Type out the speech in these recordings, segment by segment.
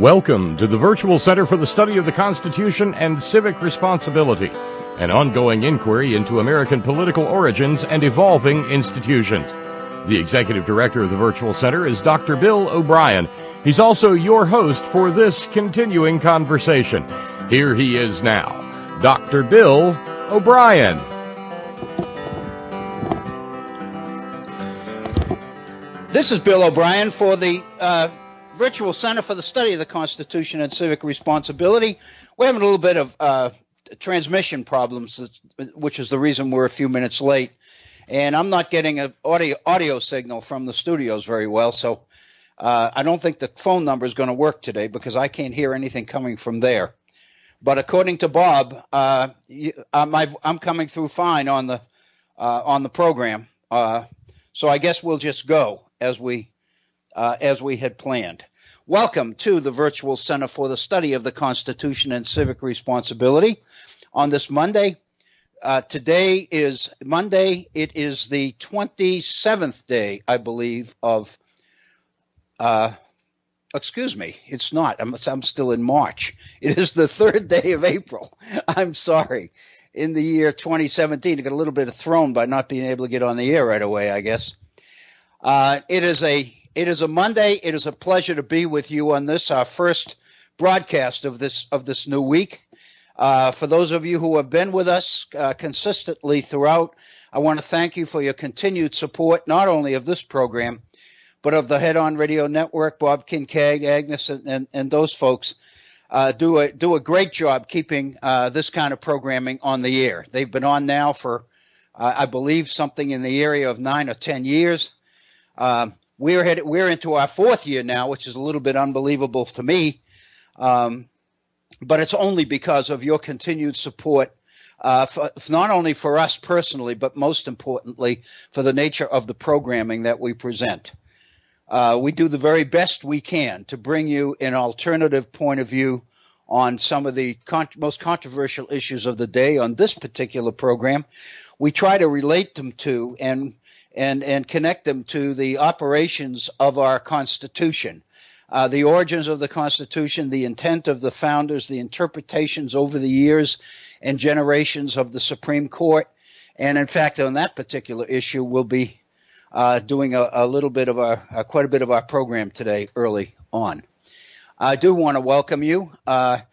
Welcome to the Virtual Center for the Study of the Constitution and Civic Responsibility, an ongoing inquiry into American political origins and evolving institutions. The Executive Director of the Virtual Center is Dr. Bill O'Brien. He's also your host for this continuing conversation. Here he is now, Dr. Bill O'Brien. This is Bill O'Brien for the Virtual Center for the Study of the Constitution and Civic Responsibility. We're having a little bit of transmission problems, which is the reason we're a few minutes late. And I'm not getting an audio signal from the studios very well, so I don't think the phone number is going to work today because I can't hear anything coming from there. But according to Bob, I'm coming through fine on the program. So I guess we'll just go as we had planned. Welcome to the Virtual Center for the Study of the Constitution and Civic Responsibility on this Monday. Today is Monday. It is the 27th day, I believe, of excuse me, it's not. I'm still in March. It is the 3rd day of April. I'm sorry. In the year 2017, I got a little bit thrown by not being able to get on the air right away, I guess. It is a Monday. It is a pleasure to be with you on this, our first broadcast of this new week. For those of you who have been with us consistently throughout, I want to thank you for your continued support, not only of this program, but of the Head On Radio Network. Bob Kincaid, Agnes, and those folks do a great job keeping this kind of programming on the air. They've been on now for, I believe, something in the area of 9 or 10 years. We're into our 4th year now, which is a little bit unbelievable to me, but it's only because of your continued support, not only for us personally, but most importantly for the nature of the programming that we present. We do the very best we can to bring you an alternative point of view on some of the most controversial issues of the day. On this particular program, we try to relate them to and connect them to the operations of our Constitution, the origins of the Constitution, the intent of the founders, the interpretations over the years and generations of the Supreme Court. And in fact, on that particular issue, we'll be doing a little bit of quite a bit of our program today early on. I do want to welcome you. I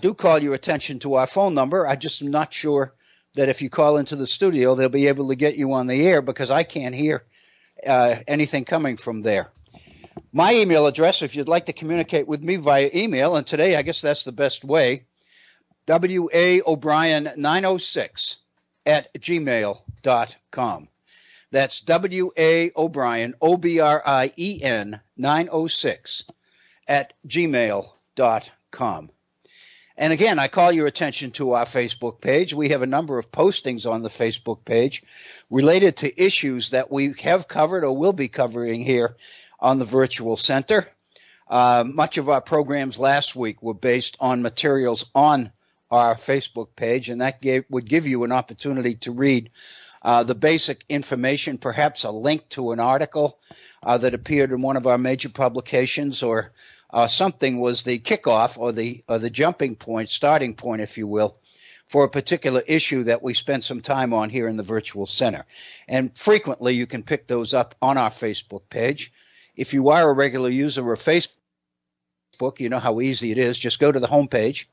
do call your attention to our phone number. I just am not sure that if you call into the studio, they'll be able to get you on the air because I can't hear anything coming from there. My email address, if you'd like to communicate with me via email, and today I guess that's the best way, waobrien906 @gmail.com. That's waobrien, OBRIEN 906 @gmail.com. And again, I call your attention to our Facebook page. We have a number of postings on the Facebook page related to issues that we have covered or will be covering here on the Virtual Center. Much of our programs last week were based on materials on our Facebook page, and that would give you an opportunity to read the basic information, perhaps a link to an article that appeared in one of our major publications, or something was the kickoff or the jumping point, starting point, if you will, for a particular issue that we spent some time on here in the Virtual Center. And frequently you can pick those up on our Facebook page. If you are a regular user of Facebook, you know how easy it is. Just go to the homepage,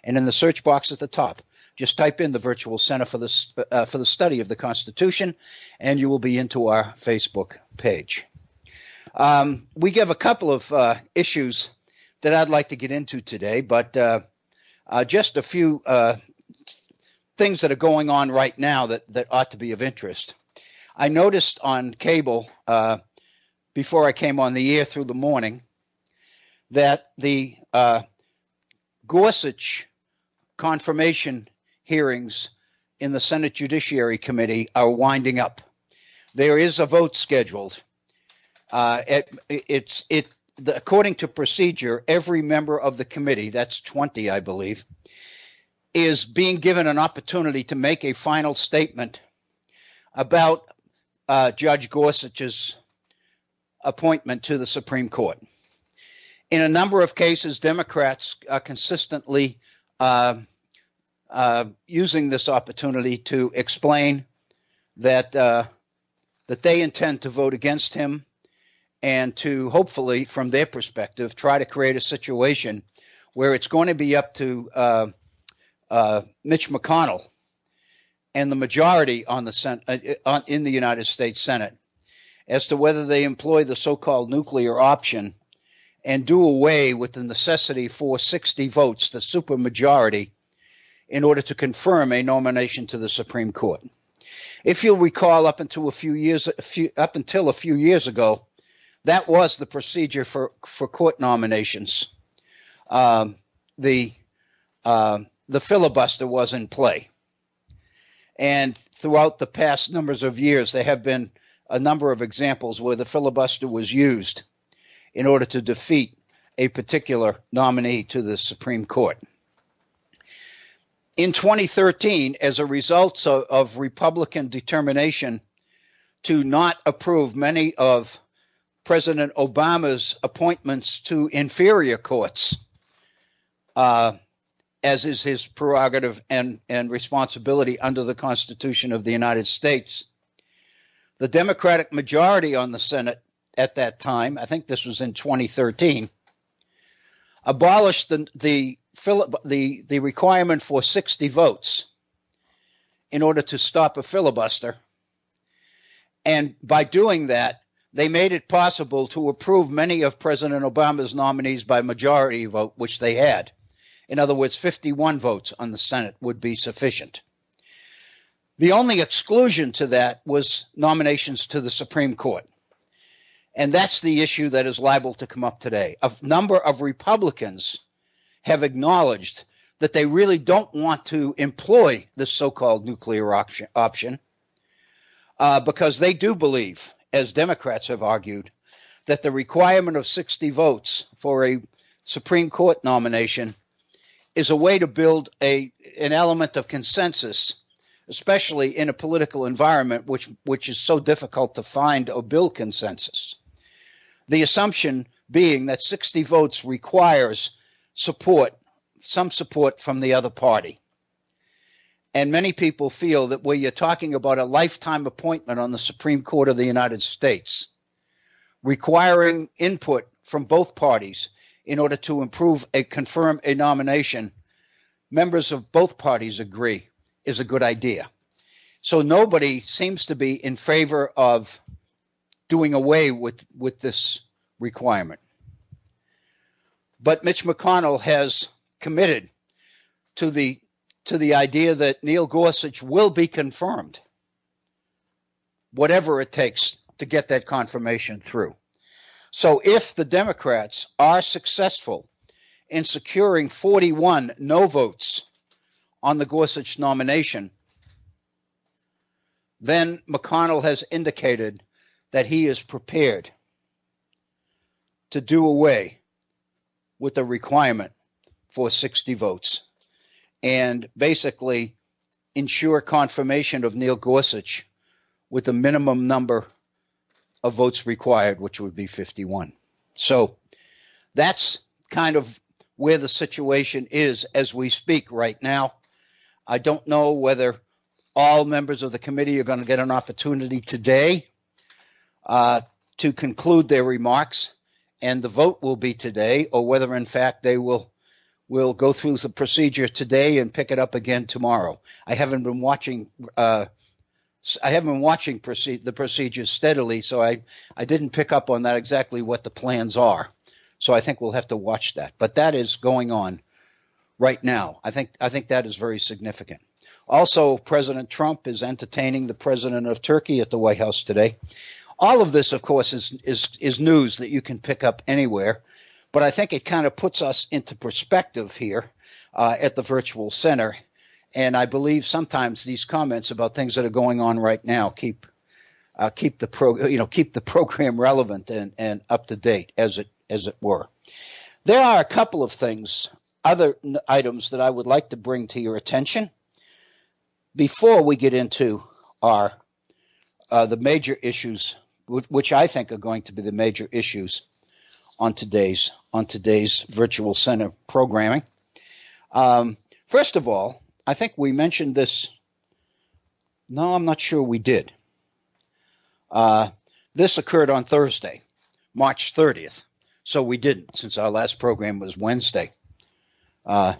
and in the search box at the top, just type in the Virtual Center for the Study of the Constitution, and you will be into our Facebook page. We have a couple of issues that I'd like to get into today, but just a few things that are going on right now that ought to be of interest. I noticed on cable before I came on the air through the morning that the Gorsuch confirmation hearings in the Senate Judiciary Committee are winding up. There is a vote scheduled. According to procedure, every member of the committee, that's 20, I believe, is being given an opportunity to make a final statement about Judge Gorsuch's appointment to the Supreme Court. In a number of cases, Democrats are consistently using this opportunity to explain that that they intend to vote against him, and to hopefully, from their perspective, try to create a situation where it's going to be up to Mitch McConnell and the majority on the in the United States Senate as to whether they employ the so-called nuclear option and do away with the necessity for 60 votes, the supermajority, in order to confirm a nomination to the Supreme Court. If you'll recall, up until a few years ago, that was the procedure for court nominations. The filibuster was in play, and throughout the past numbers of years, there have been a number of examples where the filibuster was used in order to defeat a particular nominee to the Supreme Court. In 2013, as a result of Republican determination to not approve many of President Obama's appointments to inferior courts, as is his prerogative and responsibility under the Constitution of the United States, the Democratic majority on the Senate at that time, I think this was in 2013, abolished the requirement for 60 votes in order to stop a filibuster. And by doing that, they made it possible to approve many of President Obama's nominees by majority vote, which they had. In other words, 51 votes on the Senate would be sufficient. The only exclusion to that was nominations to the Supreme Court. And that's the issue that is liable to come up today. A number of Republicans have acknowledged that they really don't want to employ this so-called nuclear option because they do believe, as Democrats have argued, that the requirement of 60 votes for a Supreme Court nomination is a way to build an element of consensus, especially in a political environment which is so difficult to find or build consensus. The assumption being that 60 votes requires some support from the other party. And many people feel that where you're talking about a lifetime appointment on the Supreme Court of the United States, requiring input from both parties in order to confirm a nomination, members of both parties agree is a good idea. So nobody seems to be in favor of doing away with this requirement. But Mitch McConnell has committed to the idea that Neil Gorsuch will be confirmed, whatever it takes to get that confirmation through. So if the Democrats are successful in securing 41 no votes on the Gorsuch nomination, then McConnell has indicated that he is prepared to do away with the requirement for 60 votes and basically ensure confirmation of Neil Gorsuch with the minimum number of votes required, which would be 51. So that's kind of where the situation is as we speak right now. I don't know whether all members of the committee are going to get an opportunity today to conclude their remarks, and the vote will be today, or whether in fact they will go through the procedure today and pick it up again tomorrow. I haven't been watching the procedures steadily, so I didn't pick up on that exactly what the plans are. So I think we'll have to watch that. But that is going on right now. I think that is very significant. Also, President Trump is entertaining the president of Turkey at the White House today. All of this, of course, is news that you can pick up anywhere, but I think it kind of puts us into perspective here at the Virtual Center, and I believe sometimes these comments about things that are going on right now keep the program relevant and up to date, as it were. There are a couple of other items that I would like to bring to your attention before we get into the major issues, which I think are going to be the major issues on today's virtual center programming. First of all, I think we mentioned this. No, I'm not sure we did. This occurred on Thursday, March 30th. So we didn't, since our last program was Wednesday, the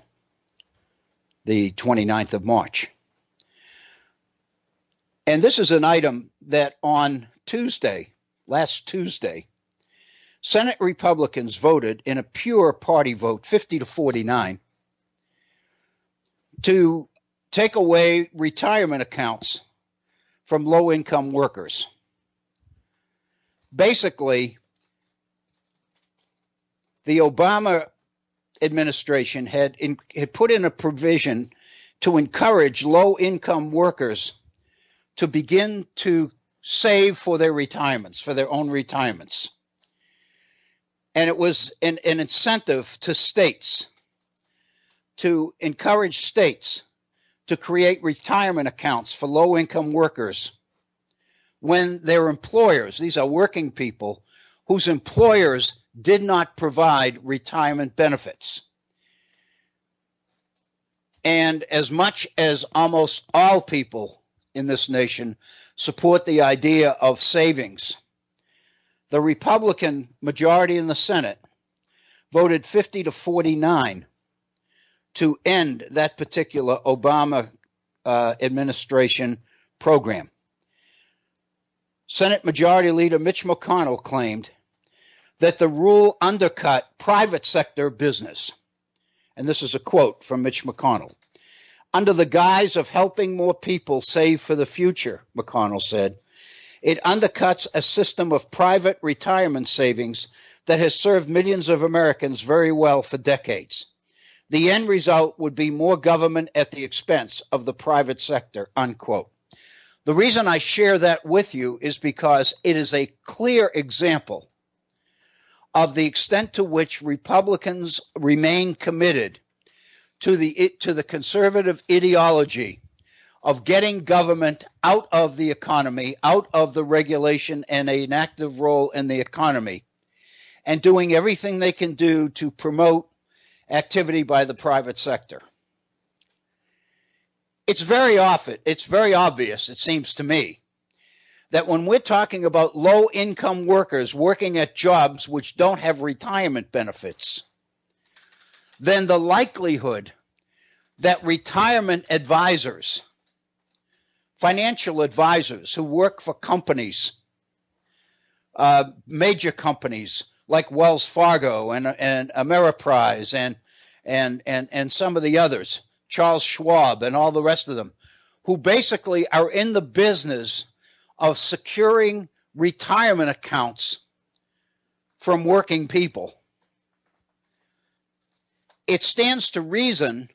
29th of March. And this is an item that on Tuesday, last Tuesday, Senate Republicans voted in a pure party vote, 50-49, to take away retirement accounts from low-income workers. Basically, the Obama administration had put in a provision to encourage low-income workers to begin to save for their retirements, for their own retirements. And it was an incentive to states to encourage states to create retirement accounts for low-income workers when their employers, these are working people, whose employers did not provide retirement benefits. And as much as almost all people in this nation support the idea of savings, the Republican majority in the Senate voted 50-49 to end that particular Obama administration program. Senate Majority Leader Mitch McConnell claimed that the rule undercut private sector business. And this is a quote from Mitch McConnell. Under the guise of helping more people save for the future, McConnell said, it undercuts a system of private retirement savings that has served millions of Americans very well for decades. The end result would be more government at the expense of the private sector, unquote. The reason I share that with you is because it is a clear example of the extent to which Republicans remain committed to the conservative ideology of getting government out of the economy, out of the regulation and an active role in the economy, and doing everything they can do to promote activity by the private sector. It's very obvious, it seems to me, that when we're talking about low-income workers working at jobs which don't have retirement benefits, then the likelihood that retirement advisors, financial advisors who work for companies, major companies like Wells Fargo and Ameriprise and some of the others, Charles Schwab and all the rest of them, who basically are in the business of securing retirement accounts from working people. It stands to reason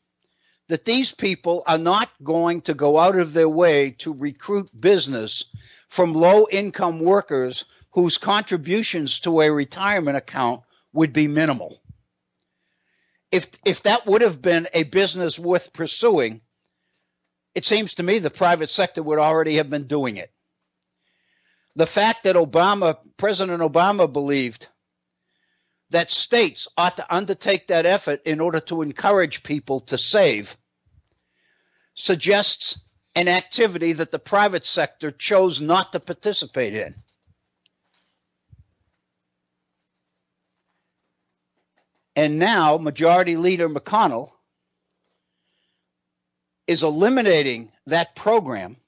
that these people are not going to go out of their way to recruit business from low-income workers whose contributions to a retirement account would be minimal. If that would have been a business worth pursuing, it seems to me the private sector would already have been doing it. The fact that President Obama believed that states ought to undertake that effort in order to encourage people to save suggests an activity that the private sector chose not to participate in. And now Majority Leader McConnell is eliminating that program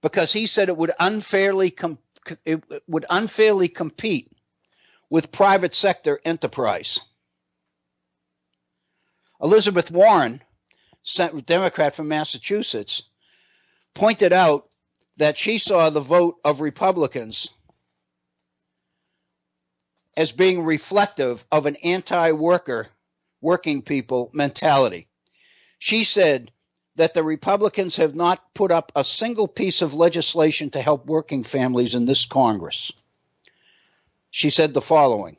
because he said it would unfairly compete with private sector enterprise. Elizabeth Warren, Democrat from Massachusetts, pointed out that she saw the vote of Republicans as being reflective of an anti-worker, working people mentality. She said that the Republicans have not put up a single piece of legislation to help working families in this Congress. She said the following: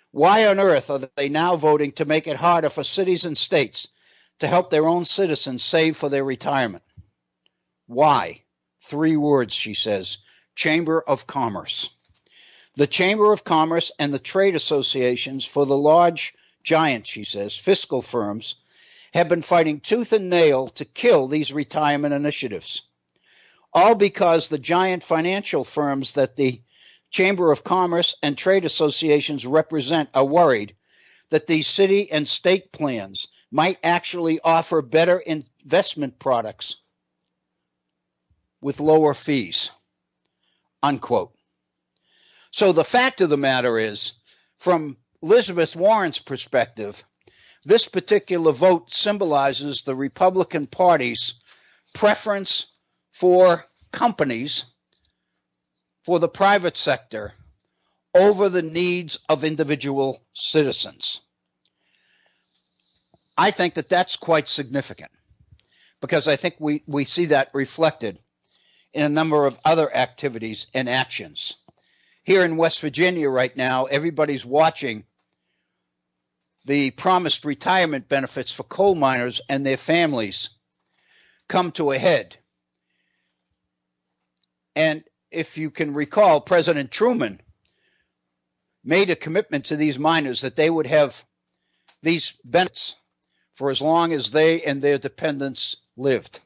why on earth are they now voting to make it harder for cities and states to help their own citizens save for their retirement? Why? 3 words, she says: Chamber of Commerce. The Chamber of Commerce and the trade associations for the large giant, she says, fiscal firms have been fighting tooth and nail to kill these retirement initiatives. All because the giant financial firms that the Chamber of Commerce and trade associations represent are worried that these city and state plans might actually offer better investment products with lower fees, unquote. So the fact of the matter is, from Elizabeth Warren's perspective, this particular vote symbolizes the Republican Party's preference for companies, for the private sector, over the needs of individual citizens. I think that that's quite significant, because I think we see that reflected in a number of other activities and actions. Here in West Virginia right now, everybody's watching the promised retirement benefits for coal miners and their families come to a head. And if you can recall, President Truman made a commitment to these miners that they would have these benefits for as long as they and their dependents lived.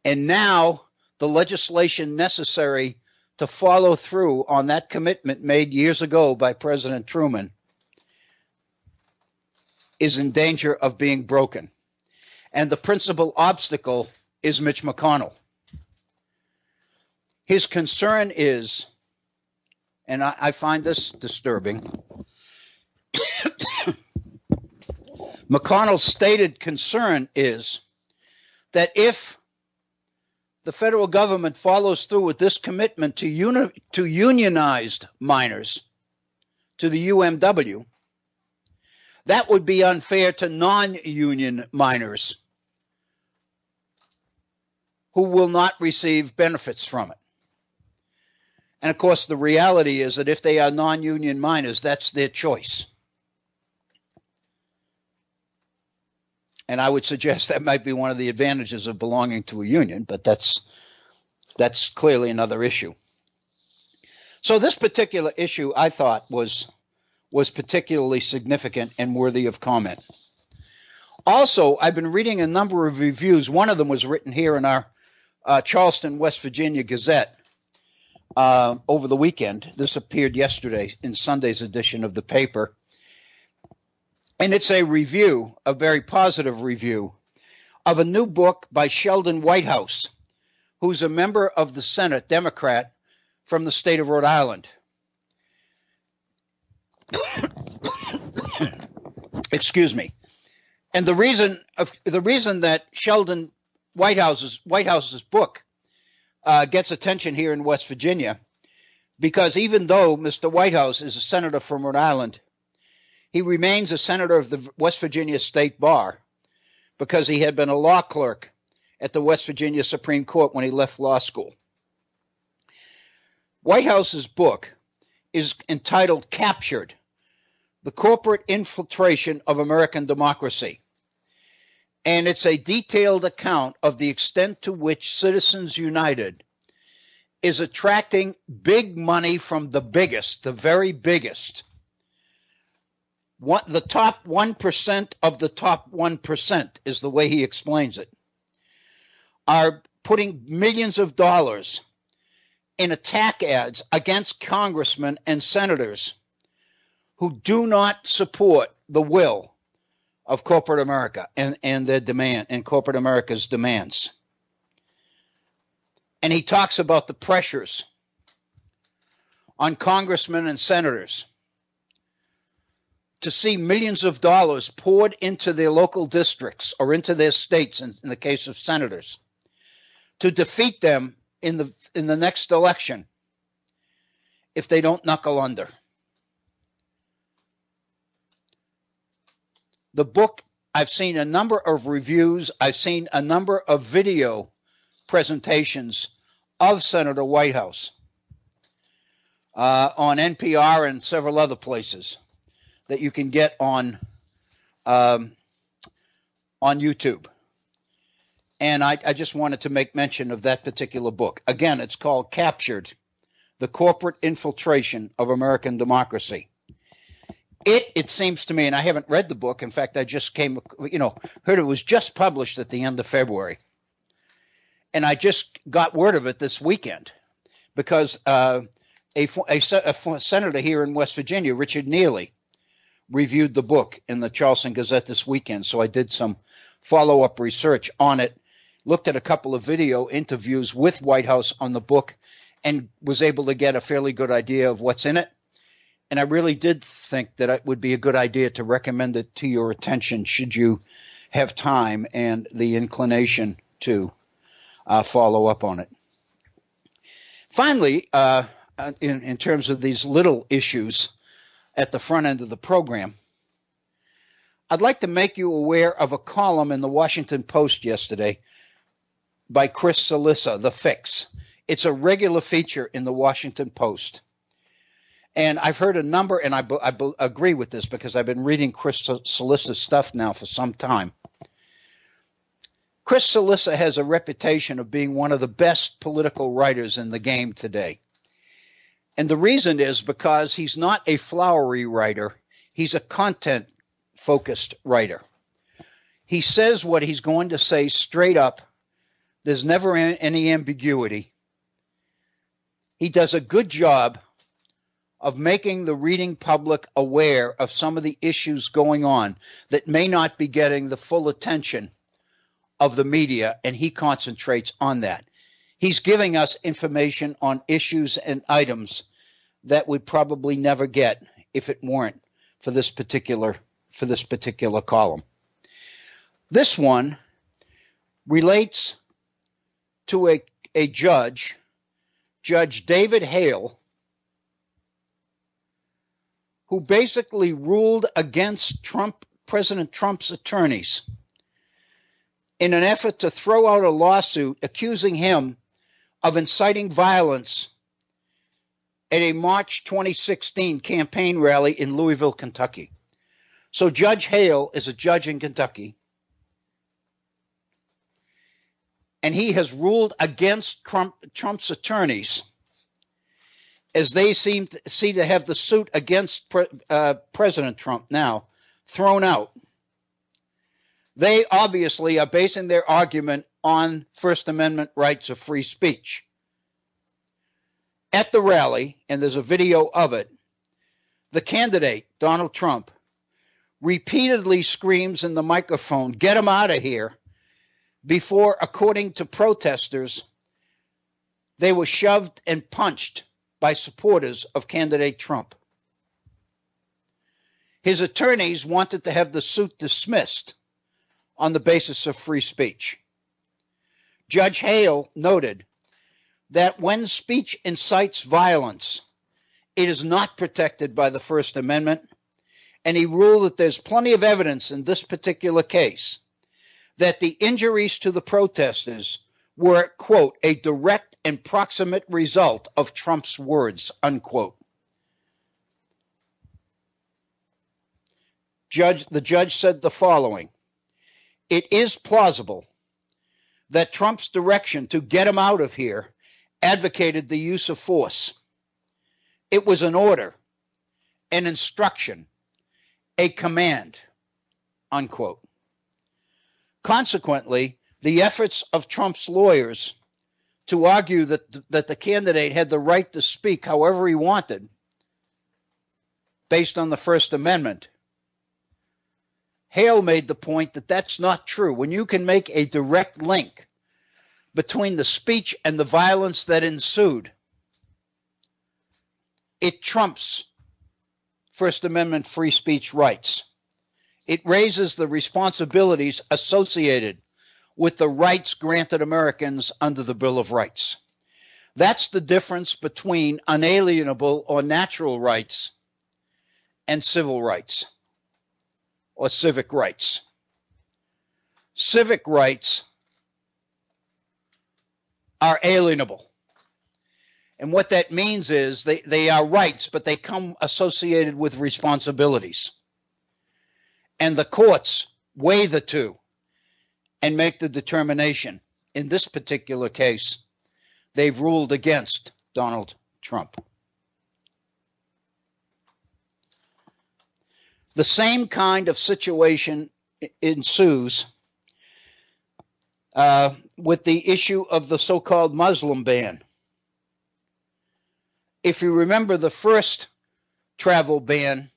And now the legislation necessary to follow through on that commitment made years ago by President Truman is in danger of being broken. And the principal obstacle is Mitch McConnell. His concern is, and I find this disturbing, McConnell's stated concern is that if the federal government follows through with this commitment to unionized miners, to the UMW, that would be unfair to non-union miners who will not receive benefits from it. And of course, the reality is that if they are non-union miners, that's their choice. And I would suggest that might be one of the advantages of belonging to a union, but that's clearly another issue. So this particular issue, I thought, was particularly significant and worthy of comment. Also, I've been reading a number of reviews. One of them was written here in our Charleston, West Virginia Gazette over the weekend. This appeared yesterday in Sunday's edition of the paper. And it's a review, a very positive review, of a new book by Sheldon Whitehouse, who's a member of the Senate, Democrat, from the state of Rhode Island. Excuse me. And the reason that Sheldon Whitehouse's book gets attention here in West Virginia, because even though Mr. Whitehouse is a senator from Rhode Island, he remains a senator of the West Virginia State Bar because he had been a law clerk at the West Virginia Supreme Court when he left law school. Whitehouse's book is entitled Captured: The Corporate Infiltration of American Democracy. And it's a detailed account of the extent to which Citizens United is attracting big money from the biggest, the very biggest. The top 1% of the top 1% is the way he explains it, are putting millions of dollars in attack ads against congressmen and senators who do not support the will of corporate America and their demand and corporate America's demands. And he talks about the pressures on congressmen and senators to see millions of dollars poured into their local districts or into their states, in the case of senators, to defeat them in the next election if they don't knuckle under. The book, I've seen a number of reviews, I've seen a number of video presentations of Senator Whitehouse on NPR and several other places that you can get on YouTube. And I just wanted to make mention of that particular book. Again, it's called Captured: the corporate infiltration of American democracy. It seems to me, and I haven't read the book. In fact, I just heard it was just published at the end of February. And I just got word of it this weekend because a senator here in West Virginia, Richard Neely, reviewed the book in the Charleston Gazette this weekend. So I did some follow-up research on it, looked at a couple of video interviews with White House on the book, and was able to get a fairly good idea of what's in it. And I really did think that it would be a good idea to recommend it to your attention should you have time and the inclination to follow up on it. Finally, in terms of these little issues at the front end of the program, I'd like to make you aware of a column in the Washington Post yesterday by Chris Cillizza, The Fix. It's a regular feature in the Washington Post. And I've heard a number, and I agree with this because I've been reading Chris Cillizza's stuff now for some time. Chris Cillizza has a reputation of being one of the best political writers in the game today. And the reason is because he's not a flowery writer. He's a content-focused writer. He says what he's going to say straight up. There's never any ambiguity. He does a good job of making the reading public aware of some of the issues going on that may not be getting the full attention of the media, and he concentrates on that. He's giving us information on issues and items that we'd probably never get if it weren't for this particular column. This one relates to a judge, Judge David Hale, who basically ruled against President Trump's attorneys in an effort to throw out a lawsuit accusing him of inciting violence at a March 2016 campaign rally in Louisville, Kentucky. So Judge Hale is a judge in Kentucky, and he has ruled against Trump's attorneys as they seem to have the suit against President Trump now thrown out. They obviously are basing their argument on First Amendment rights of free speech. At the rally, and there's a video of it, the candidate, Donald Trump, repeatedly screams in the microphone, "Get him out of here," before, according to protesters, they were shoved and punched by supporters of candidate Trump. His attorneys wanted to have the suit dismissed on the basis of free speech. Judge Hale noted that when speech incites violence, it is not protected by the First Amendment, and he ruled that there's plenty of evidence in this particular case that the injuries to the protesters were, quote, a direct and proximate result of Trump's words, unquote. The judge said the following: it is plausible that Trump's direction to get him out of here advocated the use of force. It was an order, an instruction, a command, unquote. Consequently, the efforts of Trump's lawyers to argue that the candidate had the right to speak however he wanted based on the First Amendment, Hale made the point that that's not true. When you can make a direct link between the speech and the violence that ensued, it trumps First Amendment free speech rights. It raises the responsibilities associated with the rights granted Americans under the Bill of Rights. That's the difference between unalienable or natural rights and civil rights or civic rights. Civic rights are alienable. And what that means is they are rights, but they come associated with responsibilities. And the courts weigh the two and make the determination. In this particular case, they've ruled against Donald Trump. The same kind of situation ensues with the issue of the so-called Muslim ban. If you remember, the first travel ban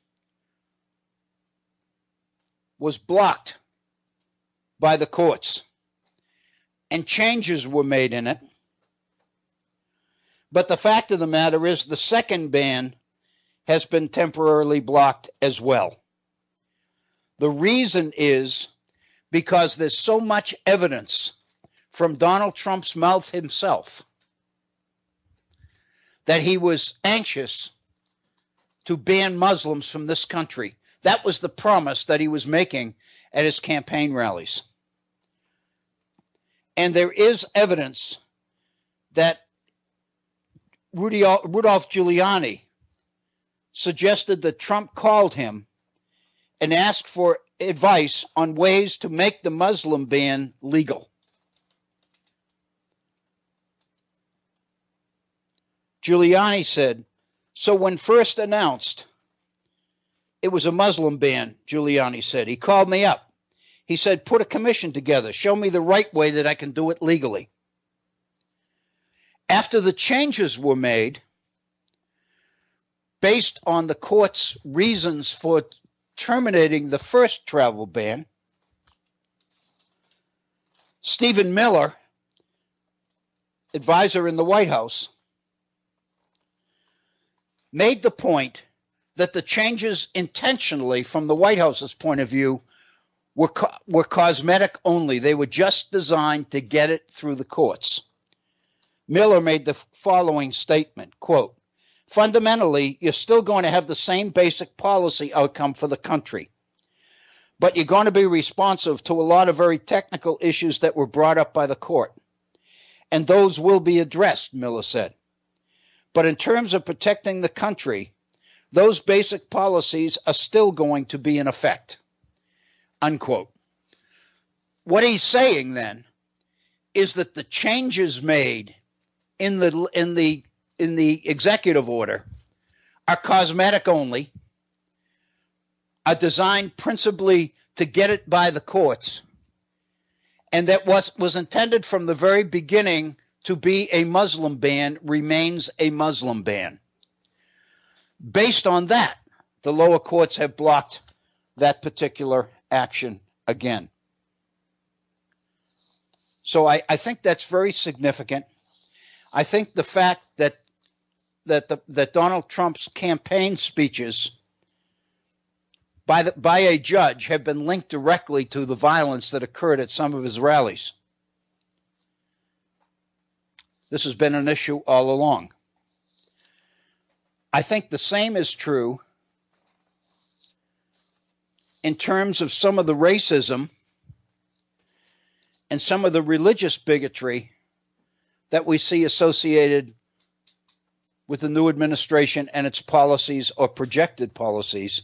was blocked by the courts, and changes were made in it. But the fact of the matter is the second ban has been temporarily blocked as well. The reason is because there's so much evidence from Donald Trump's mouth himself that he was anxious to ban Muslims from this country. That was the promise that he was making at his campaign rallies. And there is evidence that Rudolph Giuliani suggested that Trump called him and asked for advice on ways to make the Muslim ban legal. Giuliani said, so when first announced, it was a Muslim ban, Giuliani said. He called me up. He said, put a commission together. Show me the right way that I can do it legally. After the changes were made, based on the court's reasons for terminating the first travel ban, Stephen Miller, advisor in the White House, made the point that the changes intentionally, from the White House's point of view, were cosmetic only. They were just designed to get it through the courts. Miller made the following statement, quote, fundamentally, you're still going to have the same basic policy outcome for the country, but you're going to be responsive to a lot of very technical issues that were brought up by the court, and those will be addressed, Miller said. But in terms of protecting the country, those basic policies are still going to be in effect, unquote. What he's saying then is that the changes made in the executive order are cosmetic only, are designed principally to get it by the courts, and that what was intended from the very beginning to be a Muslim ban remains a Muslim ban. Based on that, the lower courts have blocked that particular action again. So I think that's very significant. I think the fact that Donald Trump's campaign speeches by a judge have been linked directly to the violence that occurred at some of his rallies. This has been an issue all along. I think the same is true in terms of some of the racism and some of the religious bigotry that we see associated with the new administration and its policies or projected policies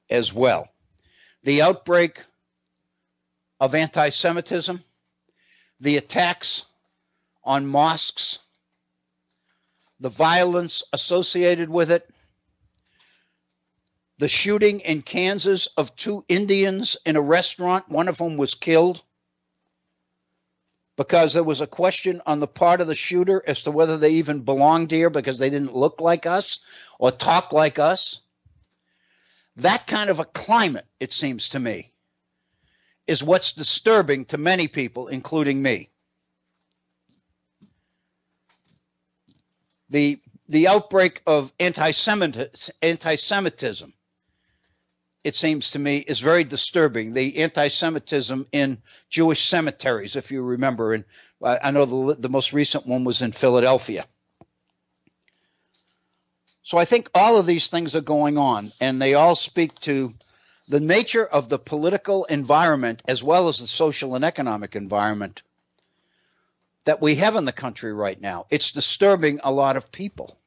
as well. The outbreak of anti-Semitism, the attacks on mosques, the violence associated with it, the shooting in Kansas of 2 Indians in a restaurant, one of whom was killed because there was a question on the part of the shooter as to whether they even belonged here because they didn't look like us or talk like us. That kind of a climate, it seems to me, is what's disturbing to many people, including me. The outbreak of anti-Semitism, it seems to me, is very disturbing. The anti-Semitism in Jewish cemeteries, if you remember, and I know the most recent one was in Philadelphia. So I think all of these things are going on, and they all speak to the nature of the political environment as well as the social and economic environment that we have in the country right now. It's disturbing a lot of people.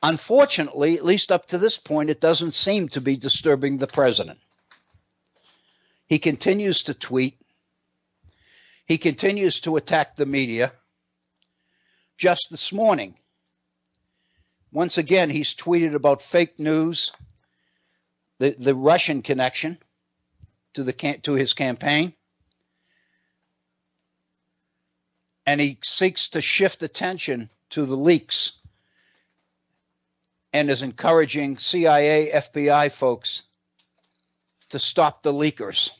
Unfortunately, at least up to this point, it doesn't seem to be disturbing the president. He continues to tweet. He continues to attack the media. just this morning. Once again, he's tweeted about fake news, the Russian connection to his campaign, and he seeks to shift attention to the leaks and is encouraging CIA, FBI folks to stop the leakers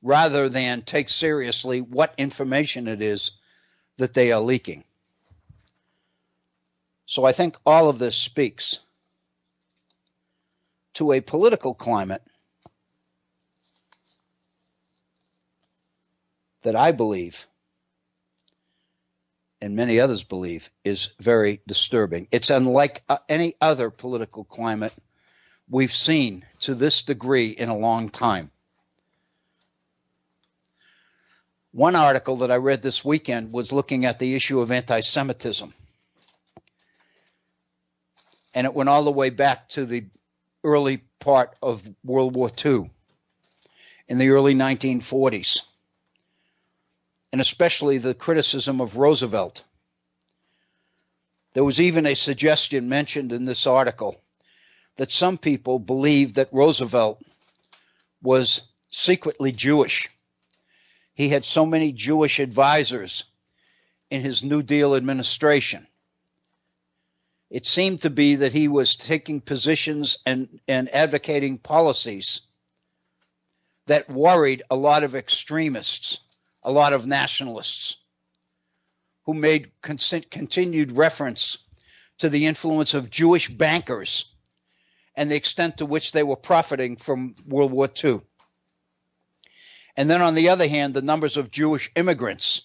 rather than take seriously what information it is that they are leaking. So I think all of this speaks to a political climate that I believe, and many others believe, is very disturbing. It's unlike any other political climate we've seen to this degree in a long time. One article that I read this weekend was looking at the issue of anti-Semitism. And it went all the way back to the early part of World War II, in the early 1940s, and especially the criticism of Roosevelt. There was even a suggestion mentioned in this article that some people believed that Roosevelt was secretly Jewish. He had so many Jewish advisors in his New Deal administration. It seemed to be that he was taking positions and advocating policies that worried a lot of extremists, a lot of nationalists, who made continued reference to the influence of Jewish bankers and the extent to which they were profiting from World War II. And then on the other hand, the numbers of Jewish immigrants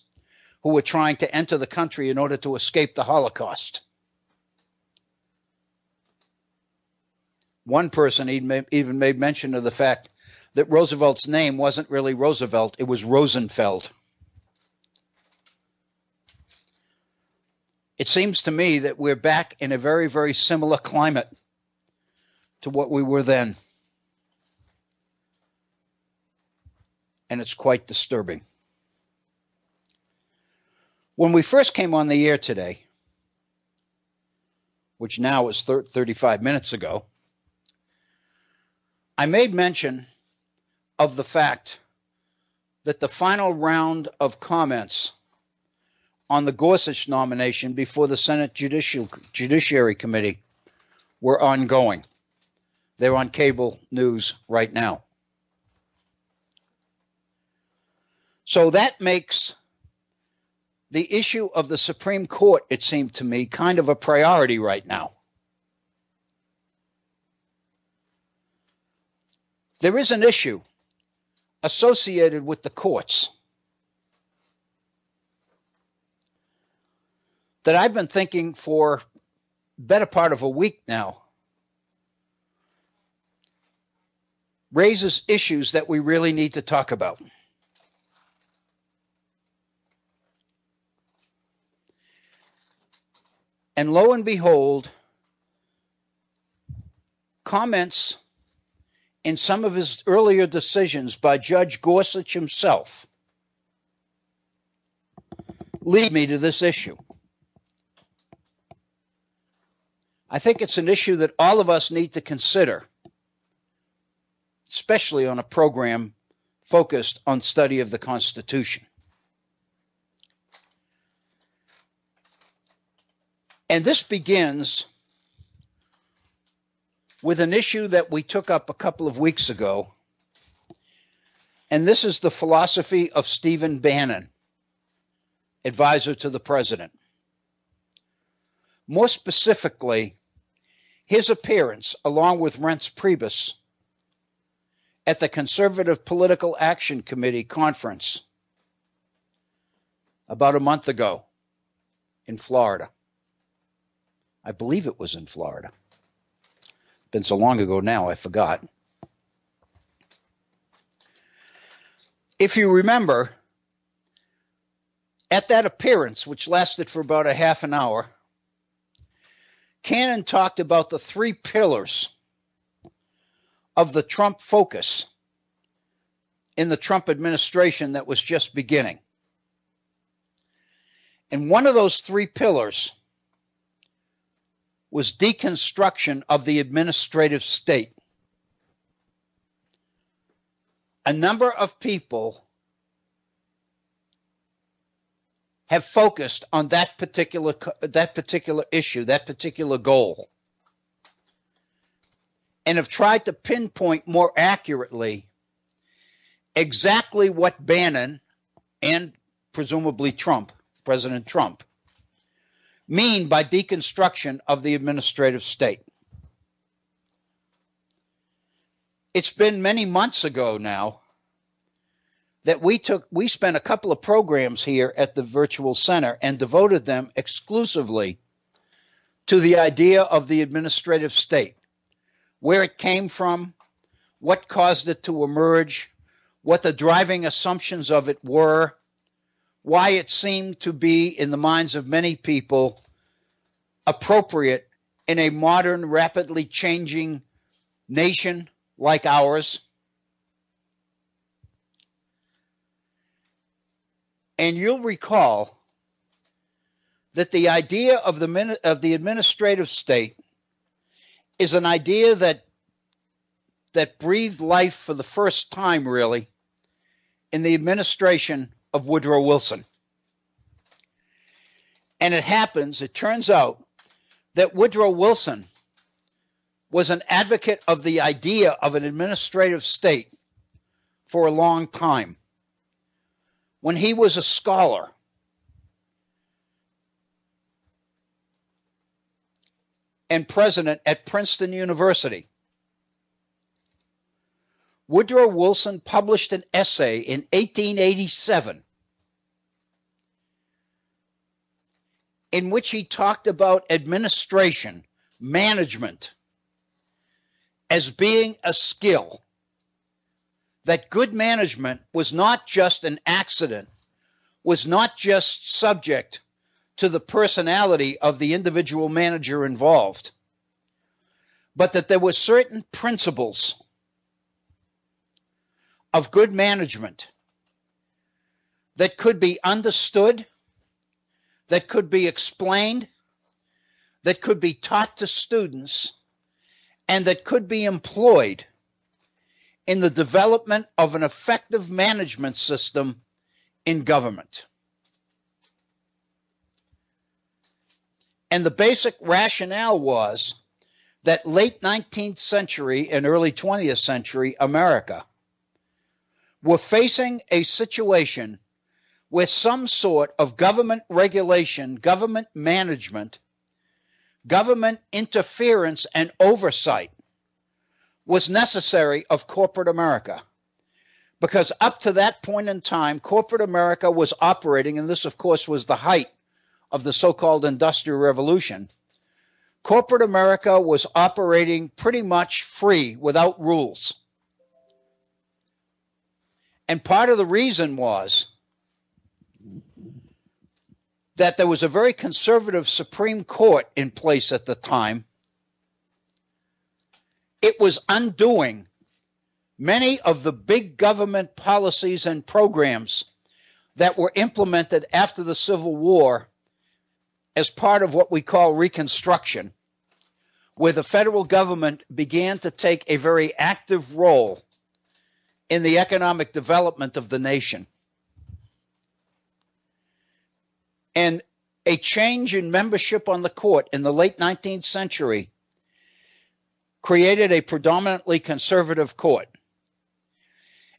who were trying to enter the country in order to escape the Holocaust. One person even made mention of the fact that Roosevelt's name wasn't really Roosevelt, it was Rosenfeld. It seems to me that we're back in a very, very similar climate to what we were then. And it's quite disturbing. When we first came on the air today, which now is 35 minutes ago, I made mention of the fact that the final round of comments on the Gorsuch nomination before the Senate Judiciary Committee were ongoing. They're on cable news right now. So that makes the issue of the Supreme Court, it seemed to me, kind of a priority right now. There is an issue associated with the courts that I've been thinking for the better part of a week now raises issues that we really need to talk about. And lo and behold, comments in some of his earlier decisions by Judge Gorsuch himself lead me to this issue. I think it's an issue that all of us need to consider, especially on a program focused on study of the Constitution. And this begins with an issue that we took up a couple of weeks ago, and this is the philosophy of Stephen Bannon, advisor to the president. More specifically, his appearance, along with Reince Priebus, at the Conservative Political Action Committee conference about a month ago in Florida. I believe it was in Florida. Been so long ago now, I forgot. If you remember, at that appearance, which lasted for about a half an hour, Cannon talked about the three pillars of the Trump focus in the Trump administration that was just beginning. And one of those three pillars was deconstruction of the administrative state. A number of people have focused on that particular issue, that particular goal, and have tried to pinpoint more accurately exactly what Bannon and presumably Trump, President Trump, mean by deconstruction of the administrative state. It's been many months ago now that we spent a couple of programs here at the Virtual Center and devoted them exclusively to the idea of the administrative state, where it came from, what caused it to emerge, what the driving assumptions of it were, why it seemed to be, in the minds of many people, appropriate in a modern, rapidly changing nation like ours. And you'll recall that the idea of the administrative state is an idea that breathed life for the first time, really, in the administration of Woodrow Wilson. And it turns out, that Woodrow Wilson was an advocate of the idea of an administrative state for a long time. When he was a scholar and president at Princeton University, Woodrow Wilson published an essay in 1887 in which he talked about administration, management, as being a skill. That good management was not just an accident, was not just subject to the personality of the individual manager involved, but that there were certain principles of good management that could be understood, that could be explained, that could be taught to students, and that could be employed in the development of an effective management system in government. And the basic rationale was that late 19th century and early 20th century America were facing a situation where some sort of government regulation, government management, government interference and oversight was necessary of corporate America. Because up to that point in time, corporate America was operating, and this, of course, was the height of the so-called Industrial Revolution. Corporate America was operating pretty much free, without rules. And part of the reason was that there was a very conservative Supreme Court in place at the time. It was undoing many of the big government policies and programs that were implemented after the Civil War as part of what we call Reconstruction, where the federal government began to take a very active role in the economic development of the nation. And a change in membership on the court in the late 19th century created a predominantly conservative court.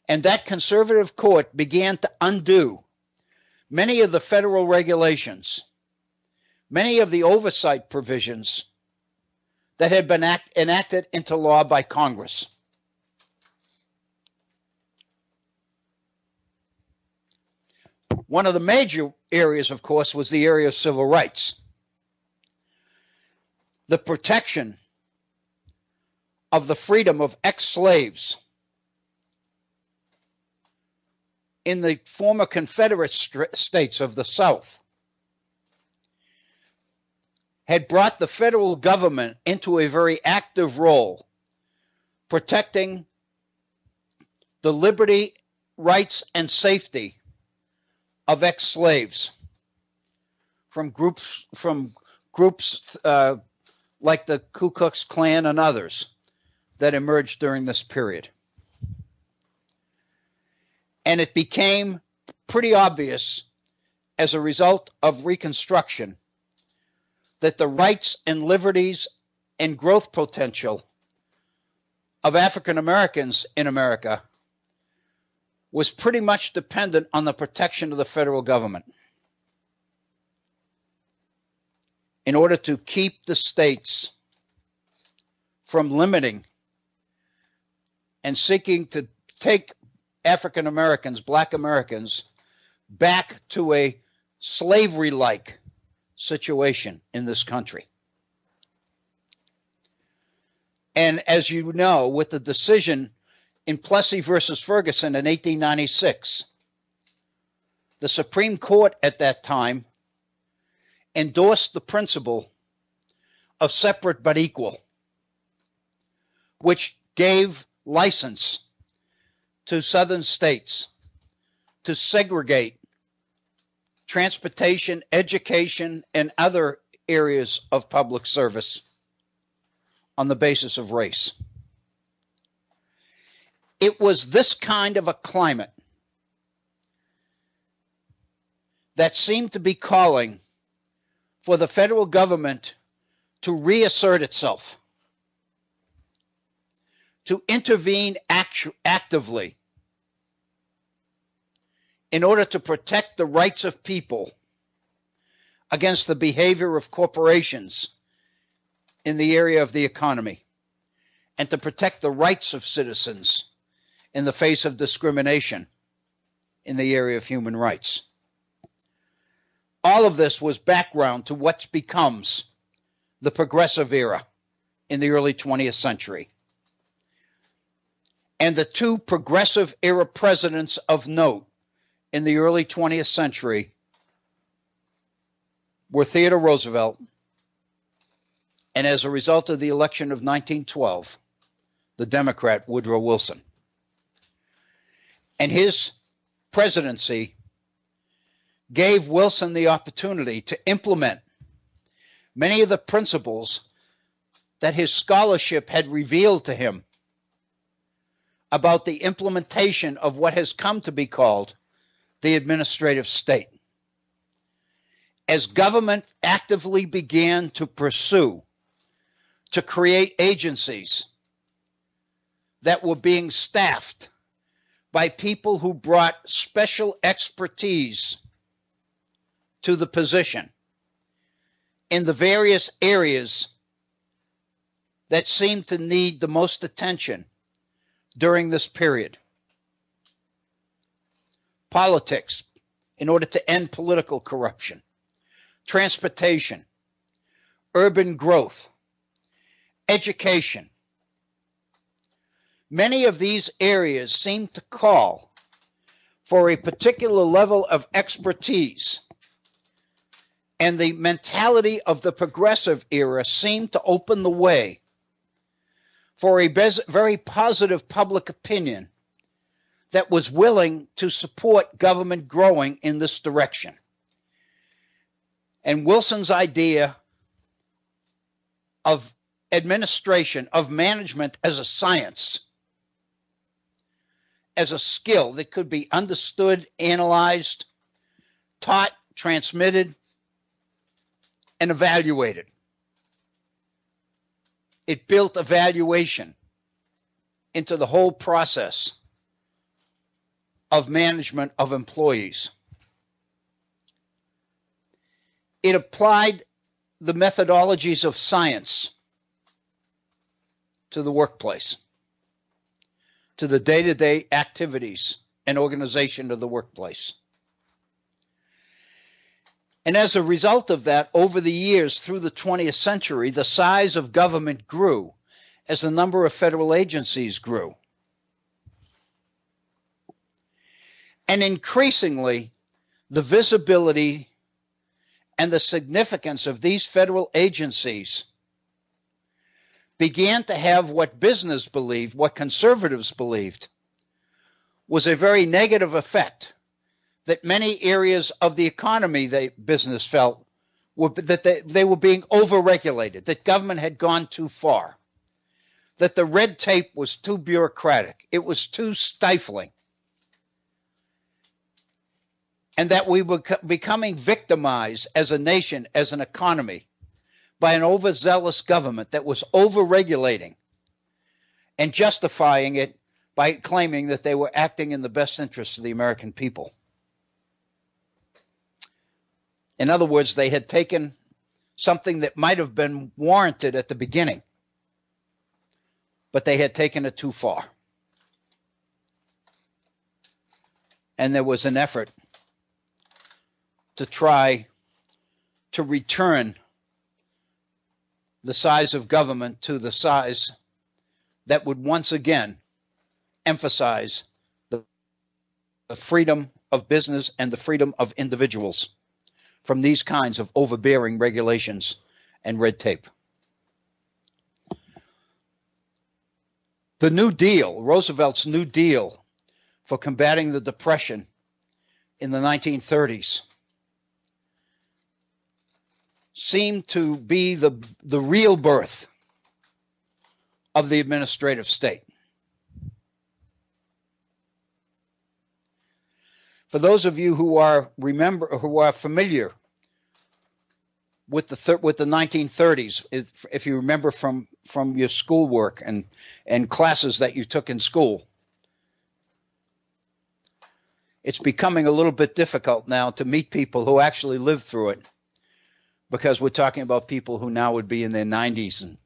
And that conservative court began to undo many of the federal regulations, many of the oversight provisions that had been enacted into law by Congress. One of the major areas, of course, was the area of civil rights. The protection of the freedom of ex-slaves in the former Confederate states of the South had brought the federal government into a very active role, protecting the liberty, rights, and safety of ex-slaves. from groups like the Ku Klux Klan and others that emerged during this period. And it became pretty obvious as a result of Reconstruction that the rights and liberties and growth potential of African Americans in America was pretty much dependent on the protection of the federal government in order to keep the states from limiting and seeking to take African Americans, Black Americans, back to a slavery-like situation in this country. And as you know, with the decision in Plessy versus Ferguson in 1896, the Supreme Court at that time endorsed the principle of separate but equal, which gave license to southern states to segregate transportation, education, and other areas of public service on the basis of race. It was this kind of a climate that seemed to be calling for the federal government to reassert itself, to intervene actively in order to protect the rights of people against the behavior of corporations in the area of the economy, and to protect the rights of citizens in the face of discrimination in the area of human rights. All of this was background to what becomes the progressive era in the early 20th century. And the two progressive era presidents of note in the early 20th century were Theodore Roosevelt, and as a result of the election of 1912, the Democrat Woodrow Wilson. And his presidency gave Wilson the opportunity to implement many of the principles that his scholarship had revealed to him about the implementation of what has come to be called the administrative state. As government actively began to pursue, to create agencies that were being staffed by people who brought special expertise to the position in the various areas that seemed to need the most attention during this period. Politics, in order to end political corruption. Transportation, urban growth, education. Many of these areas seem to call for a particular level of expertise, and the mentality of the progressive era seemed to open the way for a very positive public opinion that was willing to support government growing in this direction. And Wilson's idea of administration, of management as a science, as a skill that could be understood, analyzed, taught, transmitted, and evaluated. It built evaluation into the whole process of management of employees. It applied the methodologies of science to the workplace, to the day-to-day activities and organization of the workplace. And as a result of that, over the years through the 20th century, the size of government grew as the number of federal agencies grew. And increasingly, the visibility and the significance of these federal agencies began to have what business believed, what conservatives believed, was a very negative effect that many areas of the economy business felt that they were being overregulated, that government had gone too far, that the red tape was too bureaucratic, it was too stifling, and that we were becoming victimized as a nation, as an economy, by an overzealous government that was overregulating and justifying it by claiming that they were acting in the best interests of the American people. In other words, they had taken something that might have been warranted at the beginning, but they had taken it too far. And there was an effort to try to return the size of government to the size that would once again emphasize the freedom of business and the freedom of individuals from these kinds of overbearing regulations and red tape. The New Deal, Roosevelt's New Deal for combating the Depression in the 1930s, seemed to be the real birth of the administrative state. For those of you who are familiar with the 1930s, if you remember from your schoolwork and classes that you took in school, it's becoming a little bit difficult now to meet people who actually lived through it, because we're talking about people who now would be in their 90s, and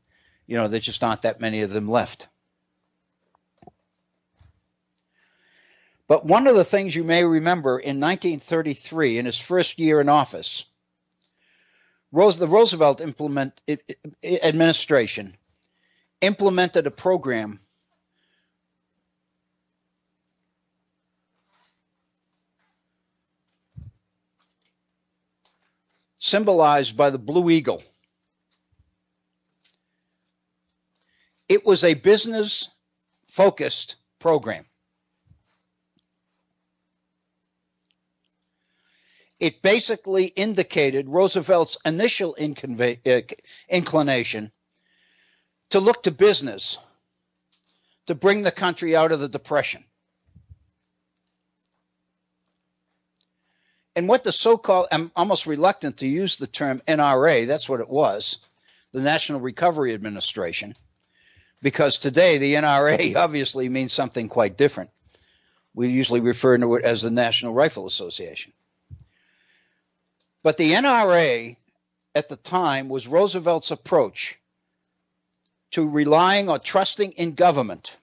there just aren't that many of them left. But one of the things you may remember in 1933, in his first year in office, the Roosevelt administration implemented a program symbolized by the Blue Eagle. It was a business-focused program. It basically indicated Roosevelt's initial inclination to look to business to bring the country out of the Depression. And what the so-called, I'm almost reluctant to use the term NRA, that's what it was, the National Recovery Administration, because today the NRA obviously means something quite different. We usually refer to it as the National Rifle Association. But the NRA at the time was Roosevelt's approach to relying or trusting in government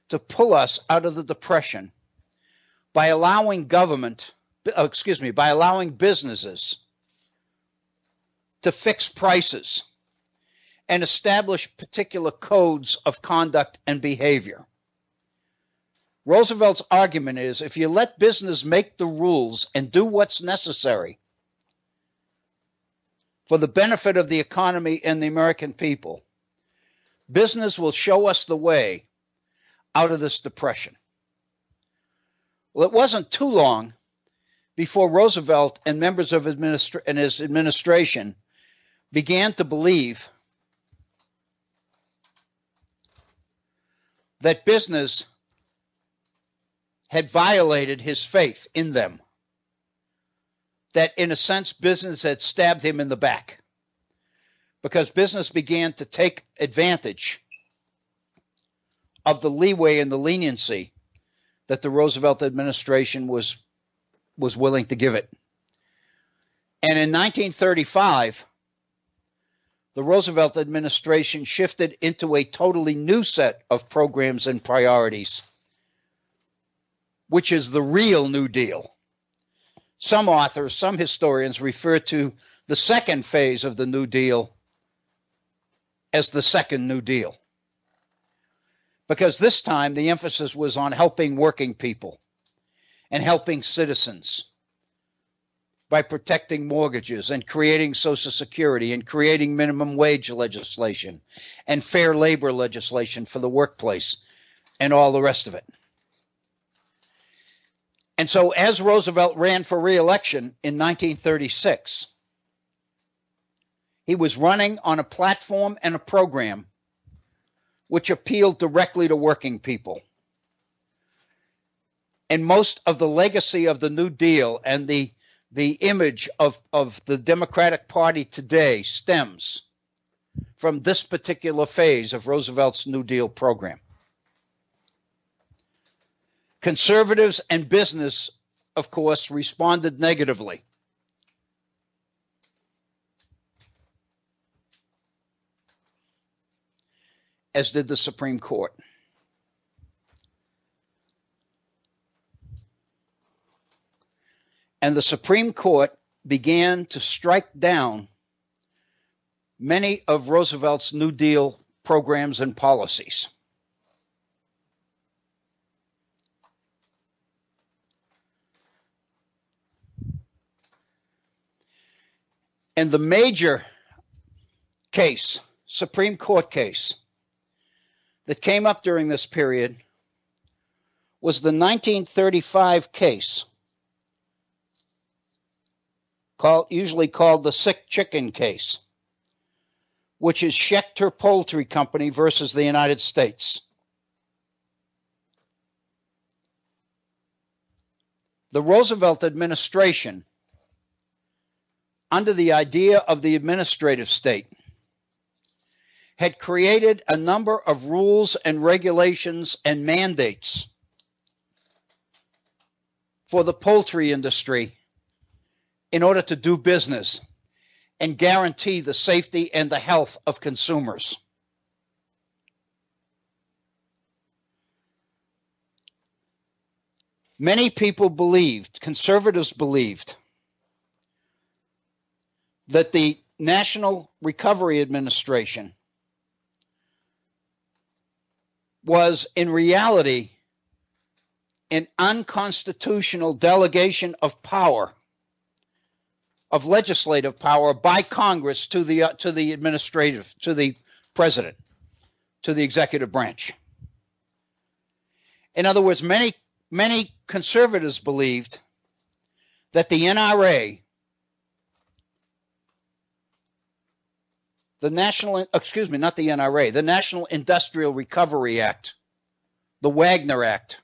to pull us out of the Depression by allowing by allowing businesses to fix prices and establish particular codes of conduct and behavior. Roosevelt's argument is, if you let business make the rules and do what's necessary for the benefit of the economy and the American people, business will show us the way out of this depression. Well, it wasn't too long before Roosevelt and members of his administration began to believe that business had violated his faith in them, that in a sense business had stabbed him in the back, because business began to take advantage of the leeway and the leniency that the Roosevelt administration was willing to give it. And in 1935, the Roosevelt administration shifted into a totally new set of programs and priorities, which is the real New Deal. Some authors, some historians refer to the second phase of the New Deal as the second New Deal, because this time the emphasis was on helping working people and helping citizens by protecting mortgages and creating Social Security and creating minimum wage legislation and fair labor legislation for the workplace and all the rest of it. And so as Roosevelt ran for re-election in 1936, He was running on a platform and a program which appealed directly to working people. And most of the legacy of the New Deal and the image of the Democratic Party today stems from this particular phase of Roosevelt's New Deal program. Conservatives and business, of course, responded negatively. As did the Supreme Court. And the Supreme Court began to strike down many of Roosevelt's New Deal programs and policies. And the major case, Supreme Court case, that came up during this period was the 1935 case, usually called the sick chicken case, which is Schechter Poultry Company versus the United States. The Roosevelt administration, under the idea of the administrative state, had created a number of rules and regulations and mandates for the poultry industry in order to do business and guarantee the safety and the health of consumers. Many people believed, conservatives believed, that the National Recovery Administration was in reality an unconstitutional delegation of power, of legislative power by Congress to the president, to the executive branch. In other words, many conservatives believed that the NRA, the National Industrial Recovery Act, the Wagner Act,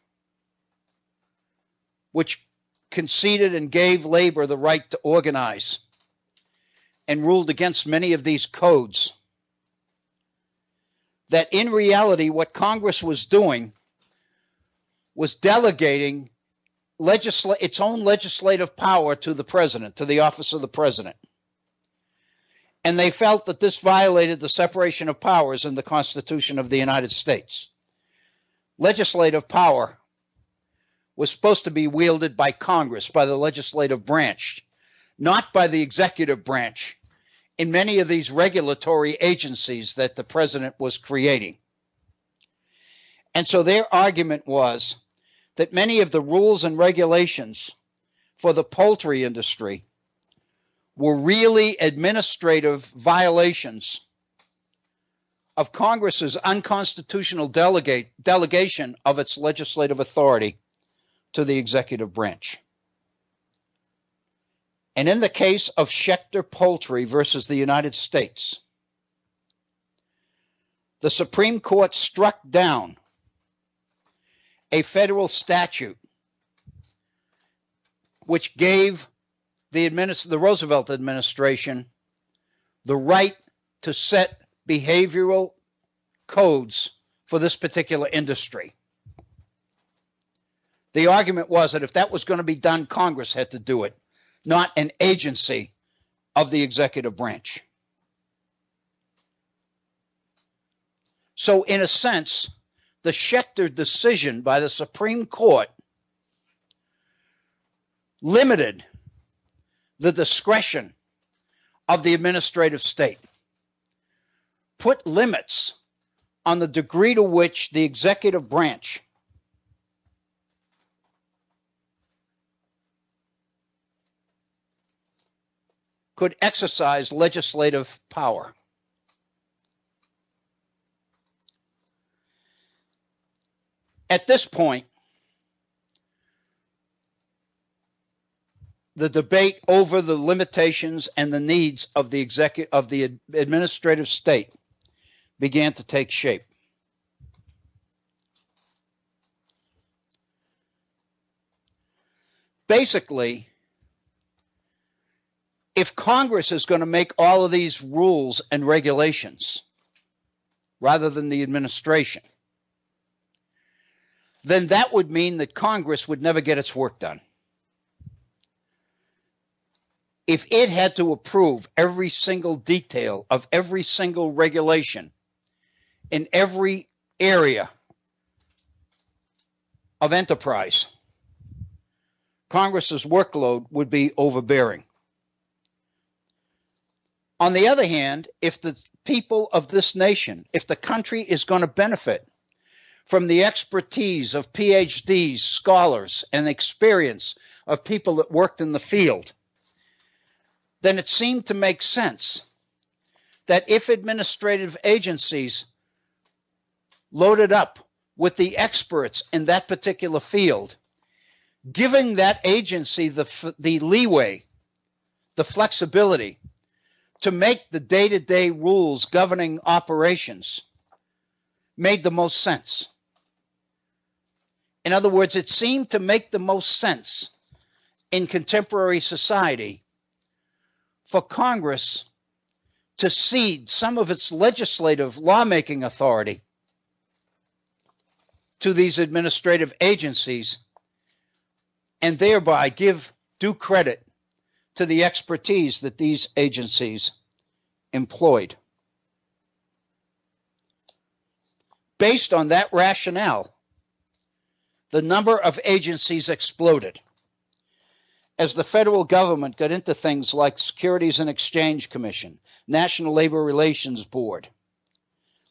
which conceded and gave labor the right to organize and ruled against many of these codes, that in reality what Congress was doing was delegating its own legislative power to the president, to the office of the president. And they felt that this violated the separation of powers in the Constitution of the United States. Legislative power was supposed to be wielded by Congress, by the legislative branch, not by the executive branch in many of these regulatory agencies that the president was creating. And so their argument was that many of the rules and regulations for the poultry industry were really administrative violations of Congress's unconstitutional delegation of its legislative authority to the executive branch. And in the case of Schechter Poultry versus the United States, the Supreme Court struck down a federal statute which gave the Roosevelt administration the right to set behavioral codes for this particular industry. The argument was that if that was going to be done, Congress had to do it, not an agency of the executive branch. So in a sense, the Schechter decision by the Supreme Court limited the discretion of the administrative state, put limits on the degree to which the executive branch could exercise legislative power. At this point, the debate over the limitations and the needs of the administrative state began to take shape. Basically, if Congress is going to make all of these rules and regulations rather than the administration, then that would mean that Congress would never get its work done. If it had to approve every single detail of every single regulation in every area of enterprise, Congress's workload would be overbearing. On the other hand, if the people of this nation, if the country is going to benefit from the expertise of PhDs, scholars, and experience of people that worked in the field, then it seemed to make sense that if administrative agencies loaded up with the experts in that particular field, giving that agency the leeway, the flexibility to make the day-to-day rules governing operations made the most sense. In other words, it seemed to make the most sense in contemporary society for Congress to cede some of its legislative lawmaking authority to these administrative agencies and thereby give due credit to the expertise that these agencies employed. Based on that rationale, the number of agencies exploded as the federal government got into things like Securities and Exchange Commission, National Labor Relations Board.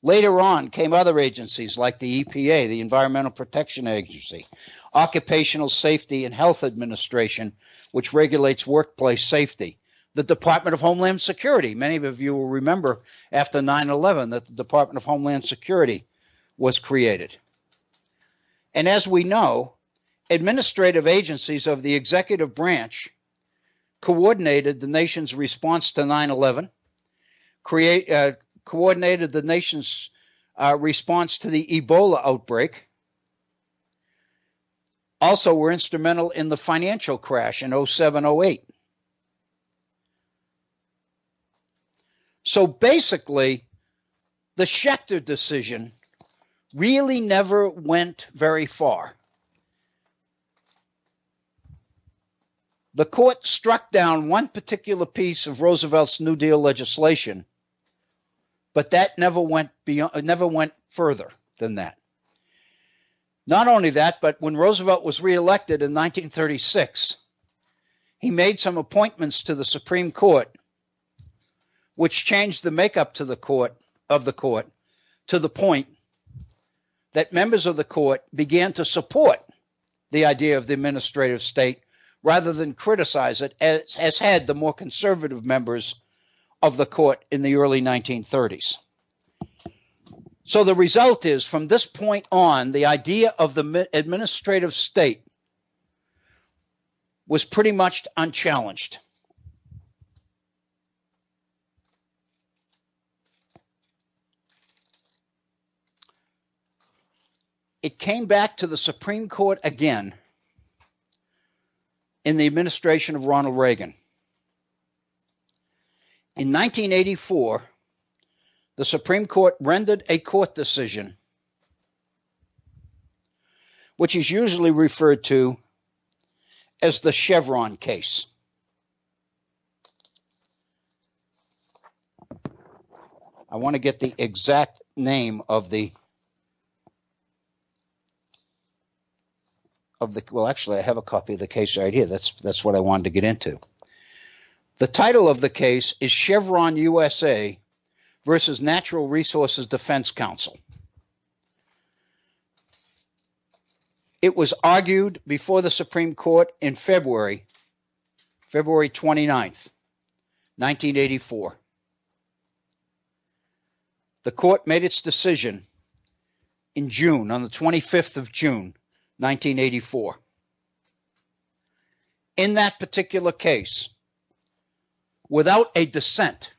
Later on came other agencies like the EPA, the Environmental Protection Agency, Occupational Safety and Health Administration, which regulates workplace safety, the Department of Homeland Security. Many of you will remember after 9/11 that the Department of Homeland Security was created. And as we know, administrative agencies of the executive branch coordinated the nation's response to 9/11, coordinated the nation's response to the Ebola outbreak, also were instrumental in the financial crash in 07-08. So basically, the Schechter decision really never went very far. The court struck down one particular piece of Roosevelt's New Deal legislation, but that never went further than that. Not only that, but when Roosevelt was reelected in 1936, he made some appointments to the Supreme Court, which changed the makeup to the court to the point that members of the court began to support the idea of the administrative state rather than criticize it, as had the more conservative members of the court in the early 1930s. So the result is, from this point on, the idea of the administrative state was pretty much unchallenged. It came back to the Supreme Court again in the administration of Ronald Reagan. In 1984, the Supreme Court rendered a court decision, which is usually referred to as the Chevron case. I want to get the exact name of the well, actually, I have a copy of the case right here. That's what I wanted to get into. The title of the case is Chevron USA versus Natural Resources Defense Council. It was argued before the Supreme Court in February 29th, 1984. The court made its decision in June, on the 25th of June, 1984. in that particular case, without a dissent.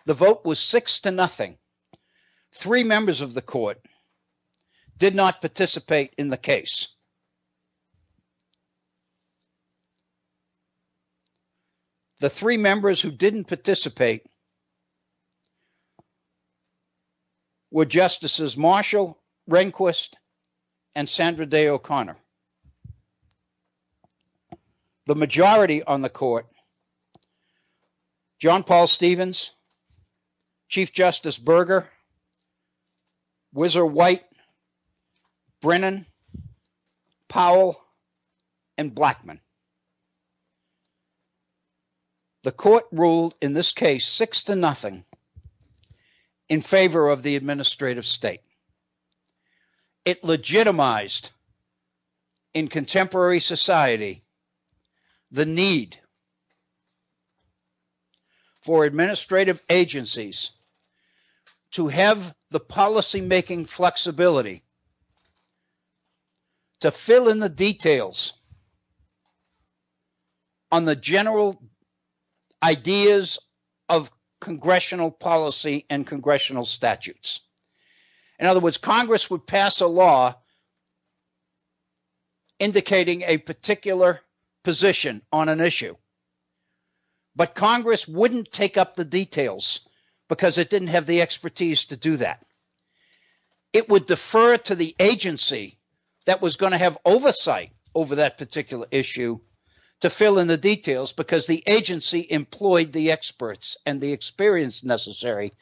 The vote was 6-0. 3 members of the court did not participate in the case. The 3 members who didn't participate were Justices Marshall, Rehnquist, and Sandra Day O'Connor. The majority on the court, John Paul Stevens, Chief Justice Burger, Whizzer White, Brennan, Powell, and Blackmun. The court ruled in this case 6-0 in favor of the administrative state. It legitimized in contemporary society the need for administrative agencies to have the policy-making flexibility to fill in the details on the general ideas of congressional policy and congressional statutes. In other words, Congress would pass a law indicating a particular position on an issue, but Congress wouldn't take up the details because it didn't have the expertise to do that. It would defer to the agency that was going to have oversight over that particular issue to fill in the details, because the agency employed the experts and the experience necessary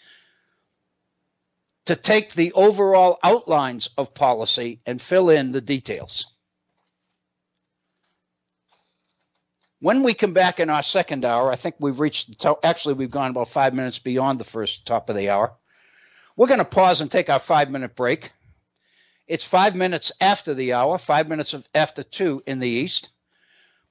to take the overall outlines of policy and fill in the details. When we come back in our second hour, I think we've we've gone about 5 minutes beyond the first top of the hour. We're going to pause and take our 5-minute break. It's 5 minutes after the hour, 5 minutes after 2 in the East.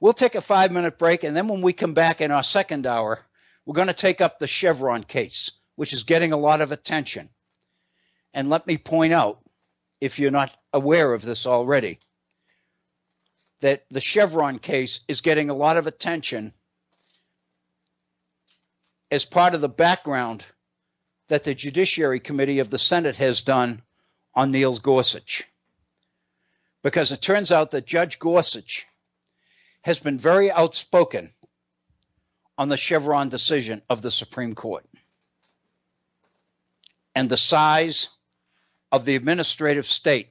We'll take a 5-minute break, and then when we come back in our second hour, we're going to take up the Chevron case, which is getting a lot of attention. And let me point out, if you're not aware of this already, that the Chevron case is getting a lot of attention as part of the background that the Judiciary Committee of the Senate has done on Neil Gorsuch. Because it turns out that Judge Gorsuch has been very outspoken on the Chevron decision of the Supreme Court and the size of the administrative state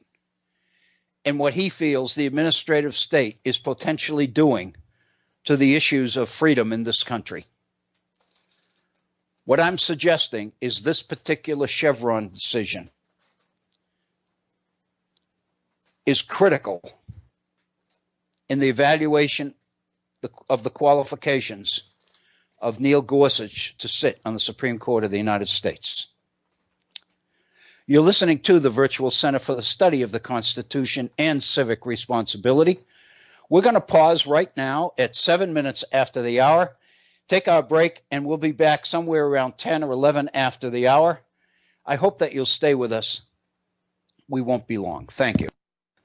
and what he feels the administrative state is potentially doing to the issues of freedom in this country. What I'm suggesting is this particular Chevron decision is critical in the evaluation of the qualifications of Neil Gorsuch to sit on the Supreme Court of the United States. You're listening to the Virtual Center for the Study of the Constitution and Civic Responsibility. We're going to pause right now at 7 minutes after the hour, take our break, and we'll be back somewhere around 10 or 11 after the hour. I hope that you'll stay with us. We won't be long. Thank you.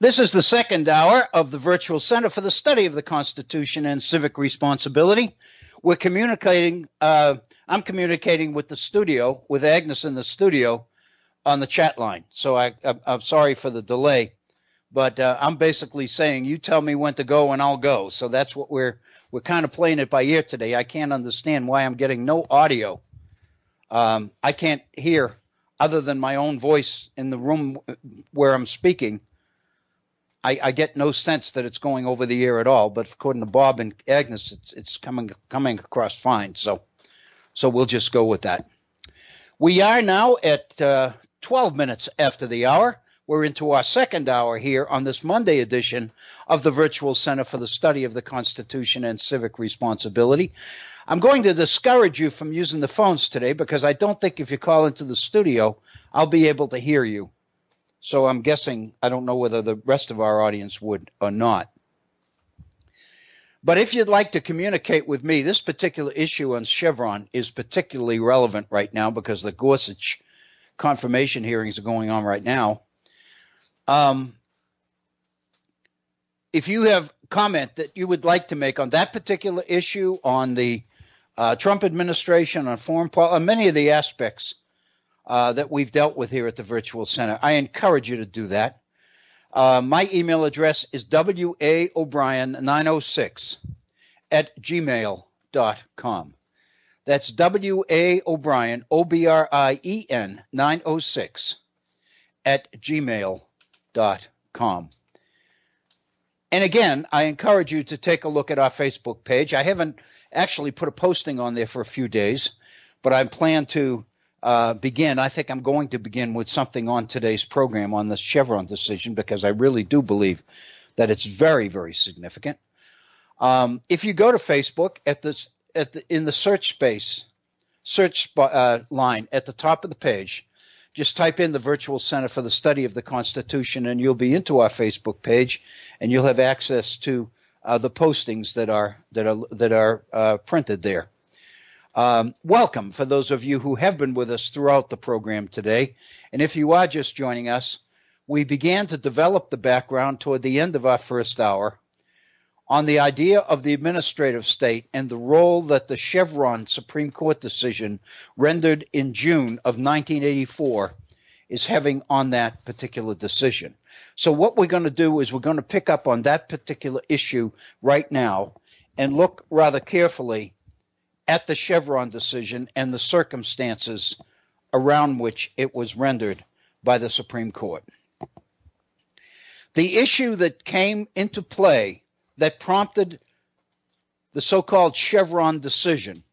This is the second hour of the Virtual Center for the Study of the Constitution and Civic Responsibility. We're communicating, I'm communicating with the studio, with Agnes in the studio on the chat line. So I'm sorry for the delay, but I'm basically saying you tell me when to go and I'll go. So that's what we're kind of playing it by ear today. I can't understand why I'm getting no audio. I can't hear other than my own voice in the room where I'm speaking. I get no sense that it's going over the air at all, but according to Bob and Agnes, it's coming across fine. So we'll just go with that. We are now at 12 minutes after the hour. We're into our second hour here on this Monday edition of the Virtual Center for the Study of the Constitution and Civic Responsibility. I'm going to discourage you from using the phones today because I don't think if you call into the studio, I'll be able to hear you. So I'm guessing, I don't know whether the rest of our audience would or not. But if you'd like to communicate with me, this particular issue on Chevron is particularly relevant right now because the Gorsuch confirmation hearings are going on right now. if you have comment that you would like to make on that particular issue, on the Trump administration, on foreign policy, on many of the aspects that we've dealt with here at the Virtual Center, I encourage you to do that. My email address is waobrien906 at gmail.com. That's waobrien, OBRIEN 906 at gmail.com. And again, I encourage you to take a look at our Facebook page. I haven't actually put a posting on there for a few days, but I plan to begin. I think I'm going to begin with something on today's program on this Chevron decision, because I really do believe that it's very, very significant. If you go to Facebook in the search line at the top of the page, just type in the Virtual Center for the Study of the Constitution, and you'll be into our Facebook page, and you'll have access to the postings that are printed there. Welcome for those of you who have been with us throughout the program today, and if you are just joining us, we began to develop the background toward the end of our first hour on the idea of the administrative state and the role that the Chevron Supreme Court decision rendered in June of 1984 is having on that particular decision. So what we're going to do is we're going to pick up on that particular issue right now and look rather carefully at the Chevron decision and the circumstances around which it was rendered by the Supreme Court. The issue that came into play that prompted the so-called Chevron decision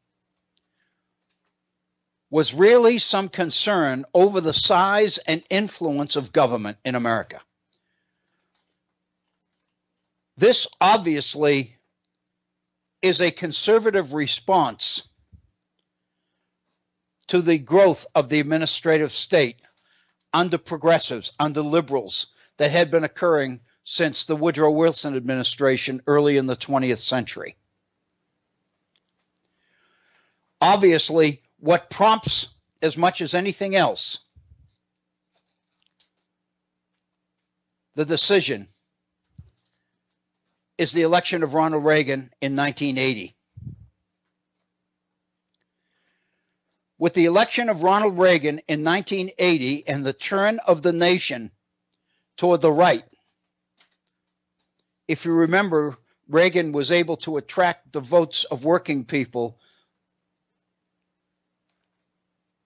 was really some concern over the size and influence of government in America. This obviously is a conservative response to the growth of the administrative state under progressives, under liberals, that had been occurring since the Woodrow Wilson administration early in the 20th century. Obviously, what prompts, as much as anything else, the decision is the election of Ronald Reagan in 1980. With the election of Ronald Reagan in 1980 and the turn of the nation toward the right, if you remember, Reagan was able to attract the votes of working people,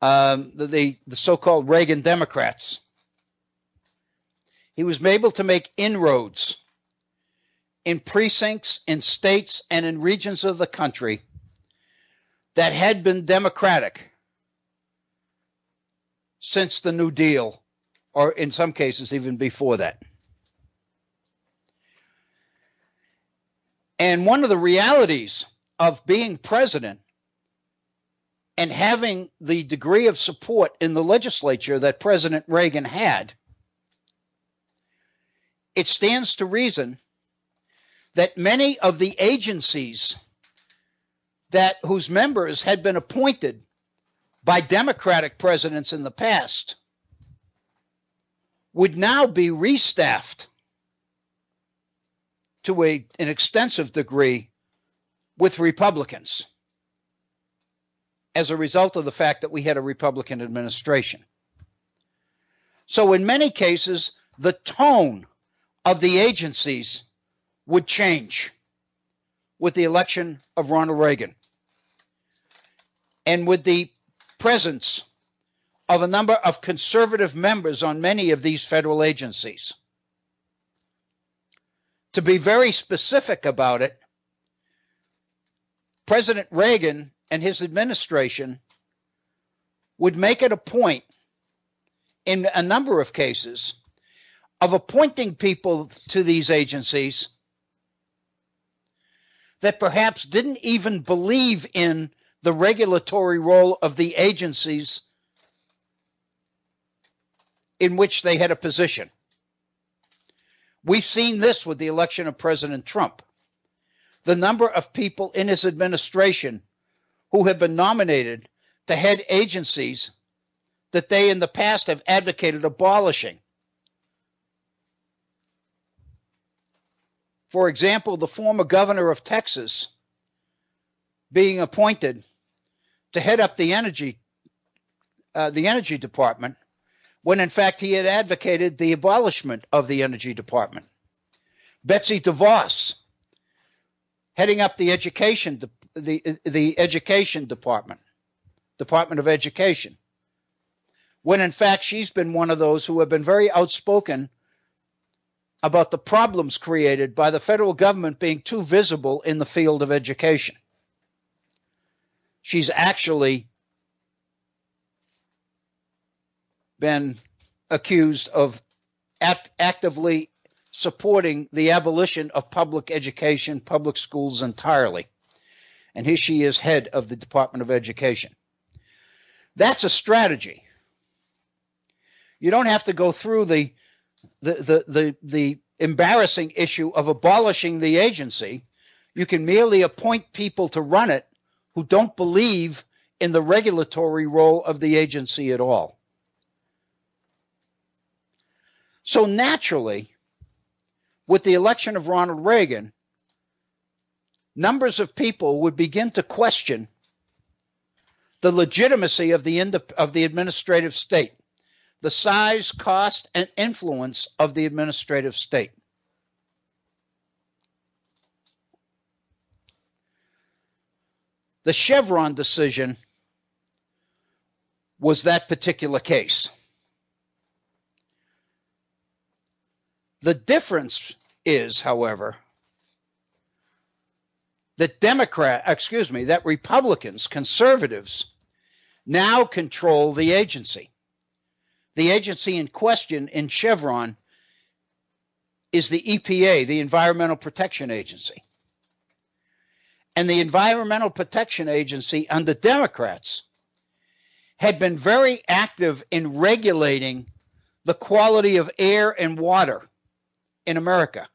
the so-called Reagan Democrats. He was able to make inroads in precincts, in states, and in regions of the country that had been Democratic since the New Deal, or in some cases even before that. And one of the realities of being president and having the degree of support in the legislature that President Reagan had, it stands to reason that many of the agencies whose members had been appointed by Democratic presidents in the past would now be restaffed to an extensive degree with Republicans as a result of the fact that we had a Republican administration. So in many cases, the tone of the agencies would change with the election of Ronald Reagan and with the presence of a number of conservative members on many of these federal agencies. To be very specific about it, President Reagan and his administration would make it a point in a number of cases of appointing people to these agencies that perhaps didn't even believe in the regulatory role of the agencies in which they had a position. We've seen this with the election of President Trump. The number of people in his administration who have been nominated to head agencies that they in the past have advocated abolishing. For example, the former governor of Texas being appointed to head up the energy department, when in fact he had advocated the abolishment of the energy department. Betsy DeVos heading up the education department, Department of Education, when in fact she's been one of those who have been very outspoken about the problems created by the federal government being too visible in the field of education. She's actually been accused of actively supporting the abolition of public education, public schools entirely. And here she is head of the Department of Education. That's a strategy. You don't have to go through the embarrassing issue of abolishing the agency. You can merely appoint people to run it who don't believe in the regulatory role of the agency at all. So naturally, with the election of Ronald Reagan, numbers of people would begin to question the legitimacy of the administrative state, the size, cost, and influence of the administrative state. The Chevron decision was that particular case. The difference is, however, that Republicans, conservatives, now control the agency. The agency in question in Chevron is the EPA, the Environmental Protection Agency. And the Environmental Protection Agency under Democrats had been very active in regulating the quality of air and water in America,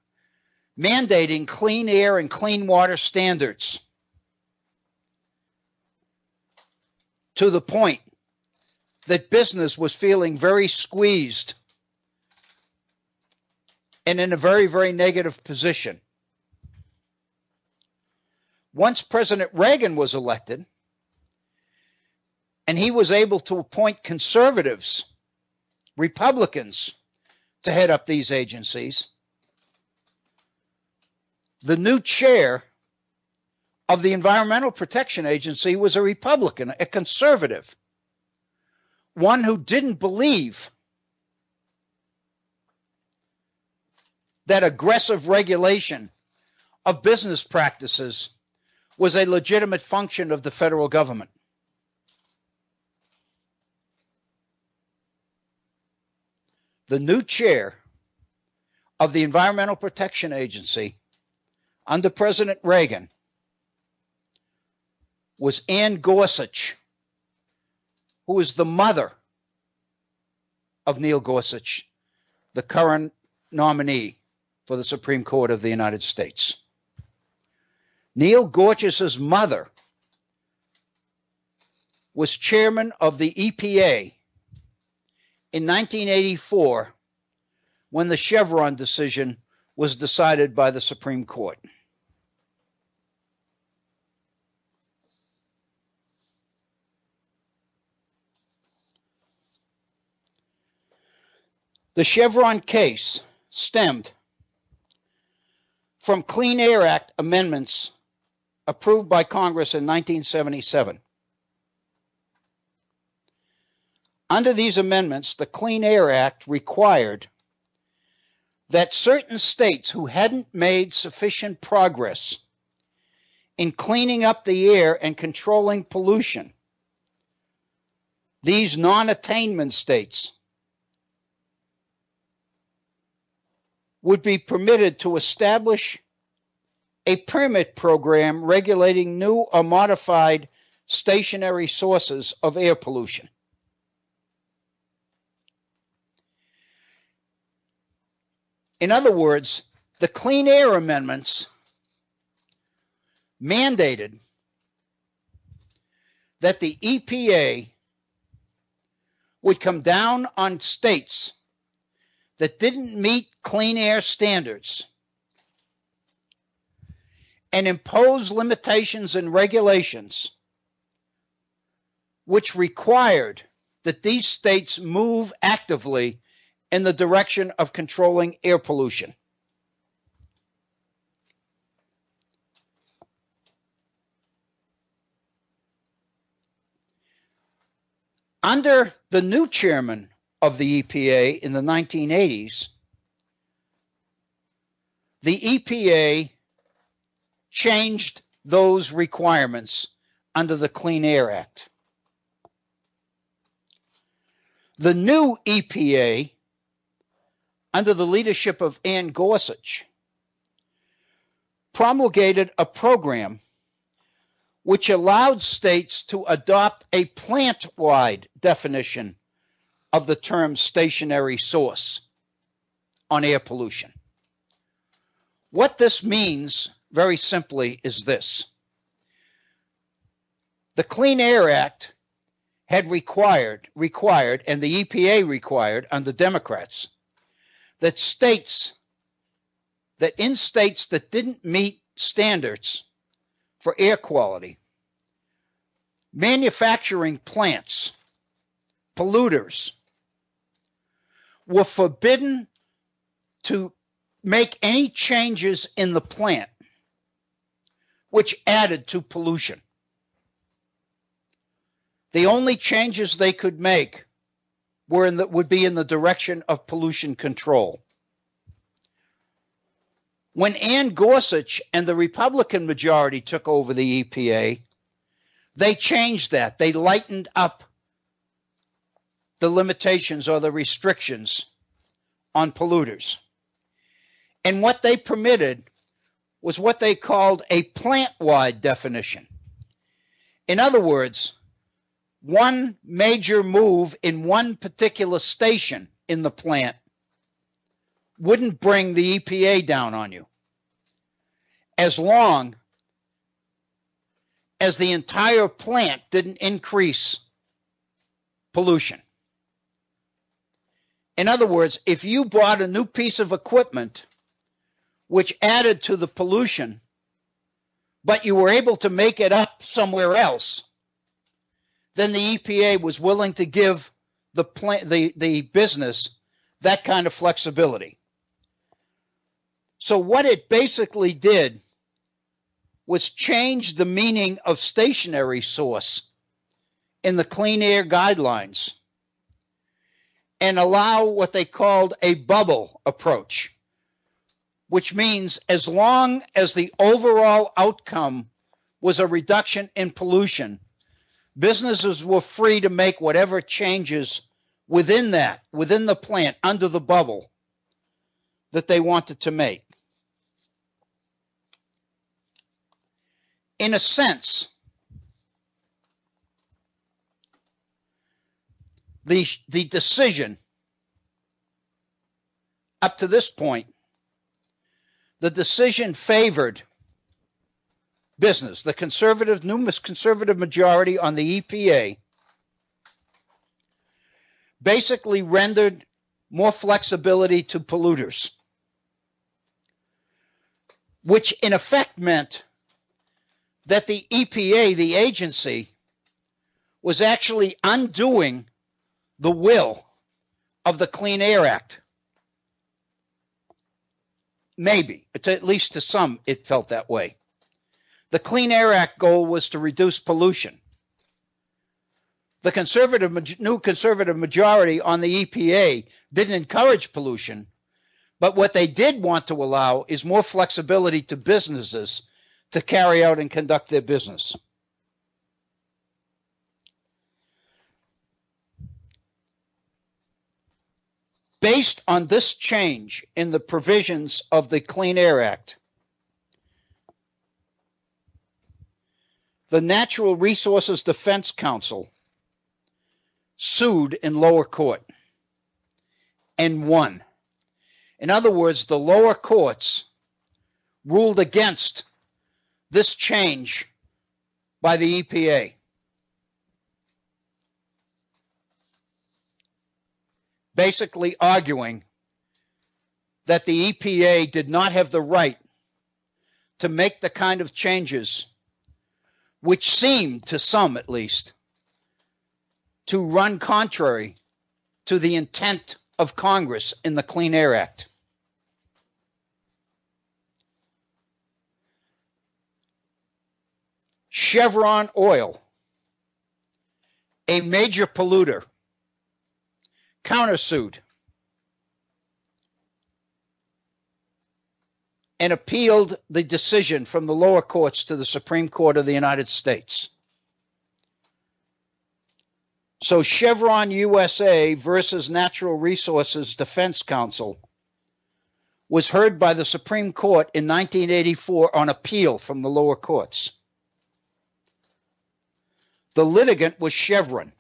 mandating clean air and clean water standards to the point that business was feeling very squeezed and in a very, very negative position. Once President Reagan was elected, and he was able to appoint conservatives, Republicans, to head up these agencies, the new chair of the Environmental Protection Agency was a Republican, a conservative, one who didn't believe that aggressive regulation of business practices was a legitimate function of the federal government. The new chair of the Environmental Protection Agency under President Reagan was Ann Gorsuch, who was the mother of Neil Gorsuch, the current nominee for the Supreme Court of the United States. Neil Gorsuch's mother was chairman of the EPA in 1984 when the Chevron decision was decided by the Supreme Court. The Chevron case stemmed from Clean Air Act amendments approved by Congress in 1977. Under these amendments, the Clean Air Act required that certain states who hadn't made sufficient progress in cleaning up the air and controlling pollution, these non-attainment states, would be permitted to establish a permit program regulating new or modified stationary sources of air pollution. In other words, the Clean Air Amendments mandated that the EPA would come down on states that didn't meet clean air standards and impose limitations and regulations which required that these states move actively in the direction of controlling air pollution. Under the new chairman of the EPA in the 1980s, the EPA changed those requirements under the Clean Air Act. The new EPA, under the leadership of Ann Gorsuch, promulgated a program which allowed states to adopt a plant-wide definition of the term stationary source on air pollution. What this means, very simply, is this. The Clean Air Act had required, and the EPA required under Democrats, that in states that didn't meet standards for air quality, manufacturing plants, polluters, were forbidden to make any changes in the plant which added to pollution. The only changes they could make would be in the direction of pollution control. When Ann Gorsuch and the Republican majority took over the EPA, they changed that. They lightened up the limitations or the restrictions on polluters. And what they permitted was what they called a plant-wide definition. In other words, one major move in one particular station in the plant wouldn't bring the EPA down on you, as long as the entire plant didn't increase pollution. In other words, if you bought a new piece of equipment which added to the pollution, but you were able to make it up somewhere else, then the EPA was willing to give the business that kind of flexibility. So what it basically did was change the meaning of stationary source in the clean air guidelines and allow what they called a bubble approach, which means as long as the overall outcome was a reduction in pollution, businesses were free to make whatever changes within the plant, under the bubble, that they wanted to make. In a sense, the decision up to this point, the decision favored business. The new conservative majority on the EPA basically rendered more flexibility to polluters, which in effect meant that the EPA, the agency, was actually undoing the will of the Clean Air Act. Maybe, at least to some, it felt that way. The Clean Air Act goal was to reduce pollution. The new conservative majority on the EPA didn't encourage pollution, but what they did want to allow is more flexibility to businesses to carry out and conduct their business. Based on this change in the provisions of the Clean Air Act, the Natural Resources Defense Council sued in lower court and won. In other words, the lower courts ruled against this change by the EPA. Basically arguing that the EPA did not have the right to make the kind of changes which seem, to some at least, to run contrary to the intent of Congress in the Clean Air Act. Chevron Oil, a major polluter, countersued and appealed the decision from the lower courts to the Supreme Court of the United States. So Chevron USA versus Natural Resources Defense Council was heard by the Supreme Court in 1984 on appeal from the lower courts. The litigant was Chevron.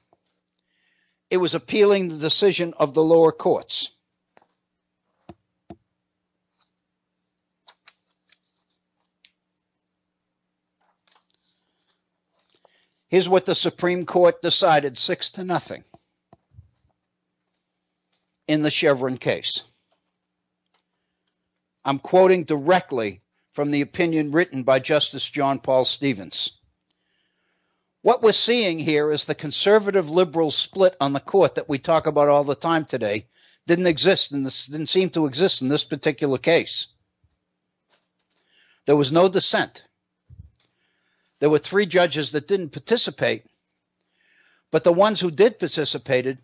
It was appealing the decision of the lower courts. Here's what the Supreme Court decided 6-0 in the Chevron case. I'm quoting directly from the opinion written by Justice John Paul Stevens. What we're seeing here is the conservative-liberal split on the court that we talk about all the time today didn't seem to exist in this particular case. There was no dissent. There were 3 judges that didn't participate, but the ones who did participate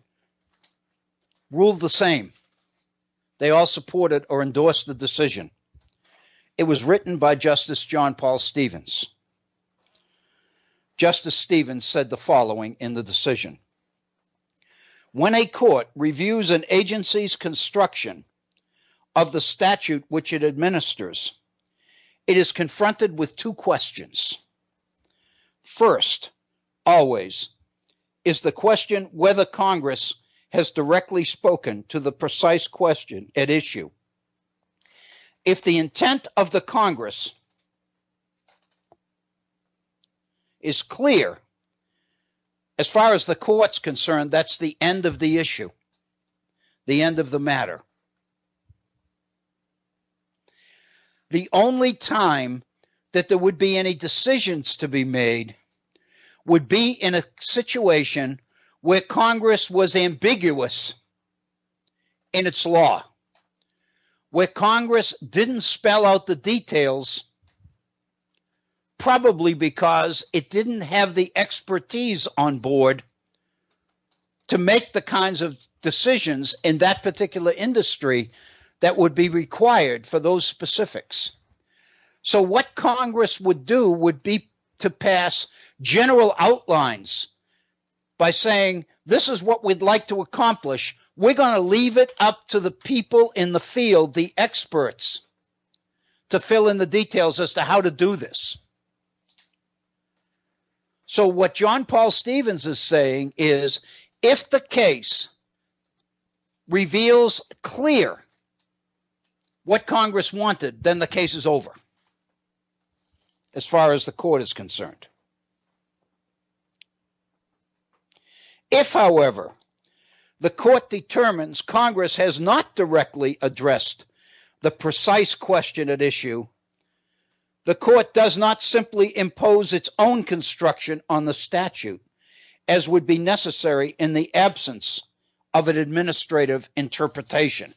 ruled the same. They all supported or endorsed the decision. It was written by Justice John Paul Stevens. Justice Stevens said the following in the decision. When a court reviews an agency's construction of the statute which it administers, it is confronted with 2 questions. First, always, is the question whether Congress has directly spoken to the precise question at issue. If the intent of the Congress is clear, as far as the court's concerned, that's the end of the issue, the end of the matter. The only time that there would be any decisions to be made would be in a situation where Congress was ambiguous in its law, where Congress didn't spell out the details, probably because it didn't have the expertise on board to make the kinds of decisions in that particular industry that would be required for those specifics. So what Congress would do would be to pass general outlines by saying, this is what we'd like to accomplish. We're going to leave it up to the people in the field, the experts, to fill in the details as to how to do this. So what John Paul Stevens is saying is, if the case reveals clear what Congress wanted, then the case is over, as far as the court is concerned. If, however, the court determines Congress has not directly addressed the precise question at issue, the court does not simply impose its own construction on the statute, as would be necessary in the absence of an administrative interpretation.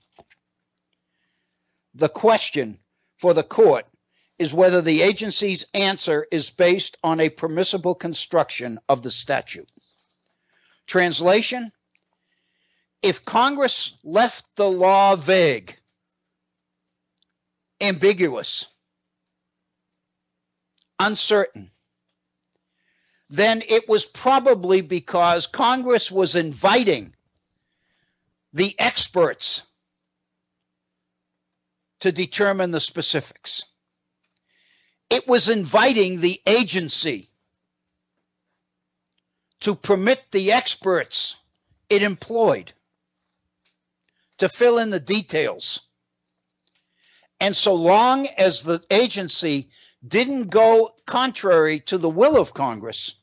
The question for the court is whether the agency's answer is based on a permissible construction of the statute. Translation: if Congress left the law vague, ambiguous, uncertain, then it was probably because Congress was inviting the experts to determine the specifics. It was inviting the agency to permit the experts it employed to fill in the details. And so long as the agency didn't go contrary to the will of Congress,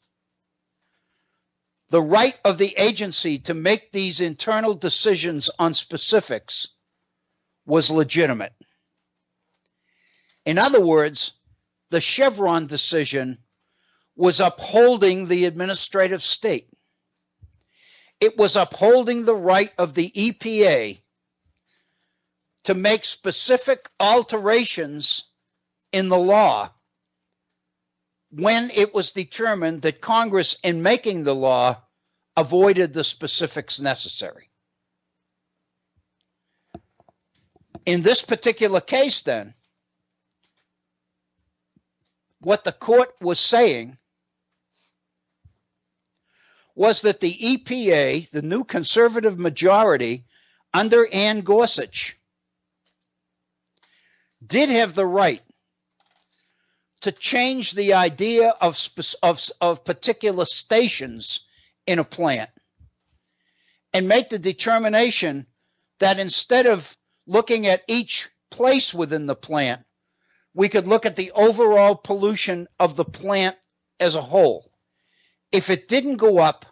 the right of the agency to make these internal decisions on specifics was legitimate. In other words, the Chevron decision was upholding the administrative state. It was upholding the right of the EPA to make specific alterations in the law when it was determined that Congress, in making the law, avoided the specifics necessary. In this particular case, then, what the court was saying was that the EPA, the new conservative majority under Ann Gorsuch, did have the right to change the idea of particular stations in a plant and make the determination that instead of looking at each place within the plant, we could look at the overall pollution of the plant as a whole. If it didn't go up,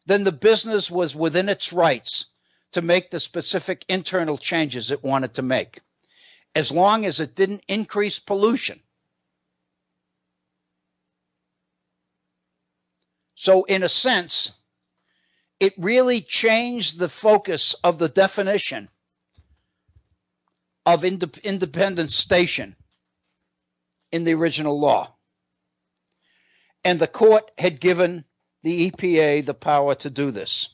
then the business was within its rights to make the specific internal changes it wanted to make, as long as it didn't increase pollution. So in a sense, it really changed the focus of the definition of independent station in the original law. And the court had given the EPA the power to do this.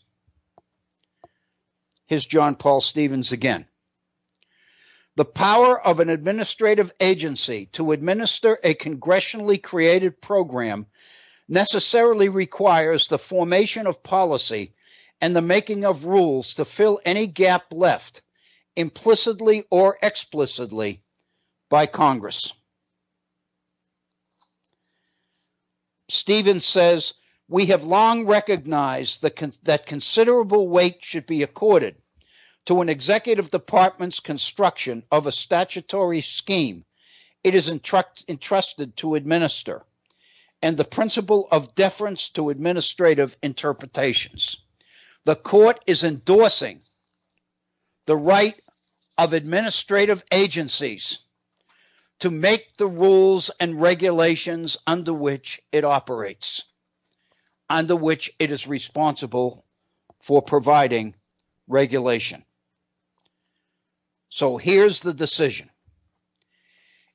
Here's John Paul Stevens again. The power of an administrative agency to administer a congressionally created program necessarily requires the formation of policy and the making of rules to fill any gap left, implicitly or explicitly, by Congress. Stevens says, we have long recognized that considerable weight should be accorded to an executive department's construction of a statutory scheme it is entrusted to administer, and the principle of deference to administrative interpretations. The court is endorsing the right of administrative agencies to make the rules and regulations under which it operates, under which it is responsible for providing regulation. So here's the decision.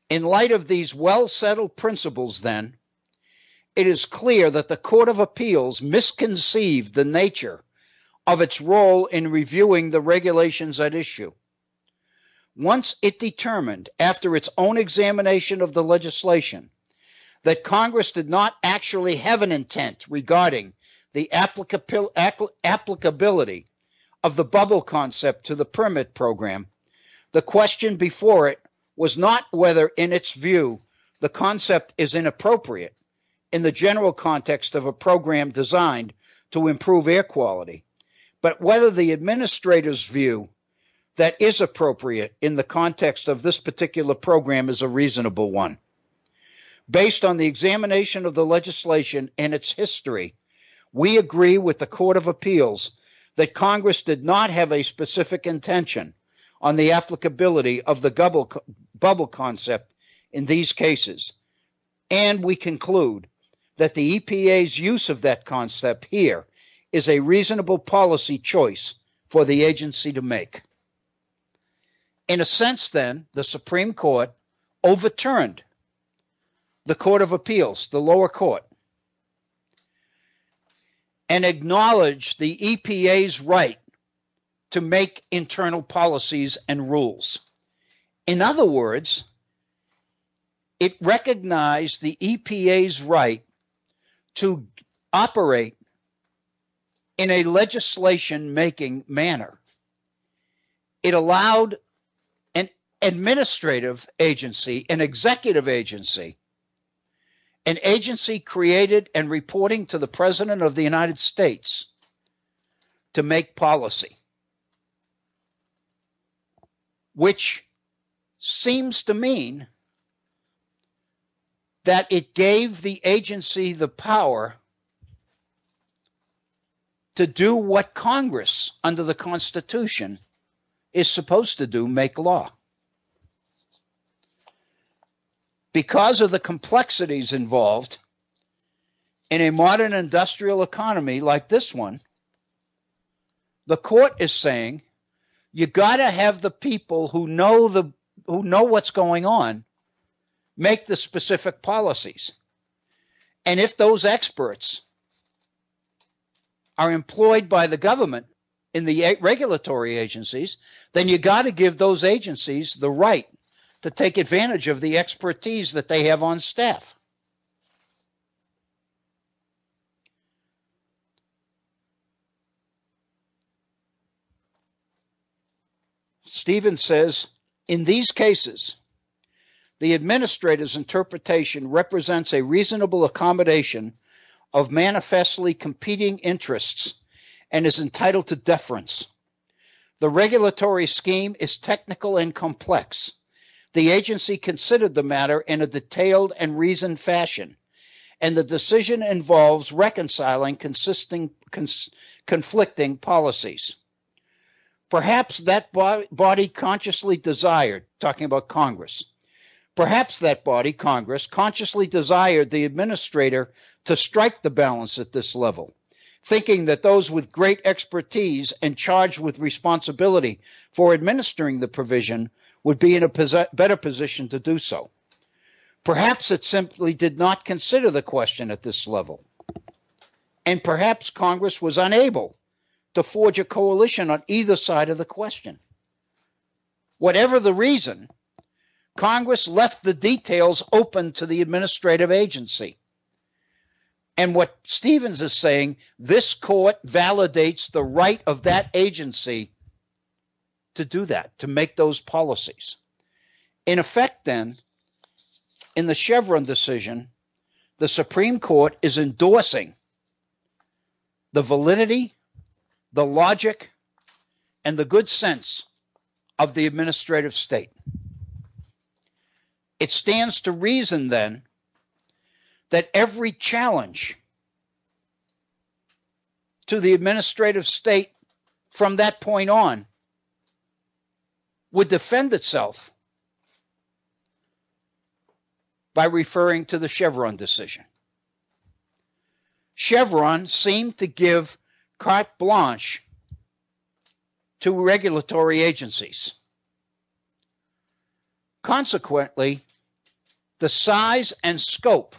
In light of these well-settled principles, then, it is clear that the Court of Appeals misconceived the nature of its role in reviewing the regulations at issue. Once it determined, after its own examination of the legislation, that Congress did not actually have an intent regarding the applicability of the bubble concept to the permit program, the question before it was not whether, in its view, the concept is inappropriate in the general context of a program designed to improve air quality, but whether the administrator's view that is appropriate in the context of this particular program is a reasonable one. Based on the examination of the legislation and its history, we agree with the Court of Appeals that Congress did not have a specific intention on the applicability of the bubble concept in these cases, and we conclude that the EPA's use of that concept here is a reasonable policy choice for the agency to make. In a sense, then, the Supreme Court overturned the Court of Appeals, the lower court, and acknowledged the EPA's right to make internal policies and rules. In other words, it recognized the EPA's right to operate in a legislation-making manner. It allowed an administrative agency, an executive agency, an agency created and reporting to the President of the United States to make policy, which seems to mean that it gave the agency the power to do what Congress, under the Constitution, is supposed to do, make law. Because of the complexities involved in a modern industrial economy like this one, the court is saying you got to have the people who know what's going on make the specific policies. And if those experts are employed by the government in the regulatory agencies, then you got to give those agencies the right to take advantage of the expertise that they have on staff. Stevens says, in these cases, the administrator's interpretation represents a reasonable accommodation of manifestly competing interests and is entitled to deference. The regulatory scheme is technical and complex. The agency considered the matter in a detailed and reasoned fashion, and the decision involves reconciling conflicting policies. Perhaps that body consciously desired, talking about Congress, perhaps that body, Congress, consciously desired the administrator to strike the balance at this level, thinking that those with great expertise and charged with responsibility for administering the provision would be in a better position to do so. Perhaps it simply did not consider the question at this level. And perhaps Congress was unable to forge a coalition on either side of the question. Whatever the reason, Congress left the details open to the administrative agency. And what Stevens is saying, this court validates the right of that agency to do that, to make those policies. In effect, then, in the Chevron decision, the Supreme Court is endorsing the validity, the logic, and the good sense of the administrative state. It stands to reason, then, that every challenge to the administrative state from that point on would defend itself by referring to the Chevron decision. Chevron seemed to give carte blanche to regulatory agencies. Consequently, the size and scope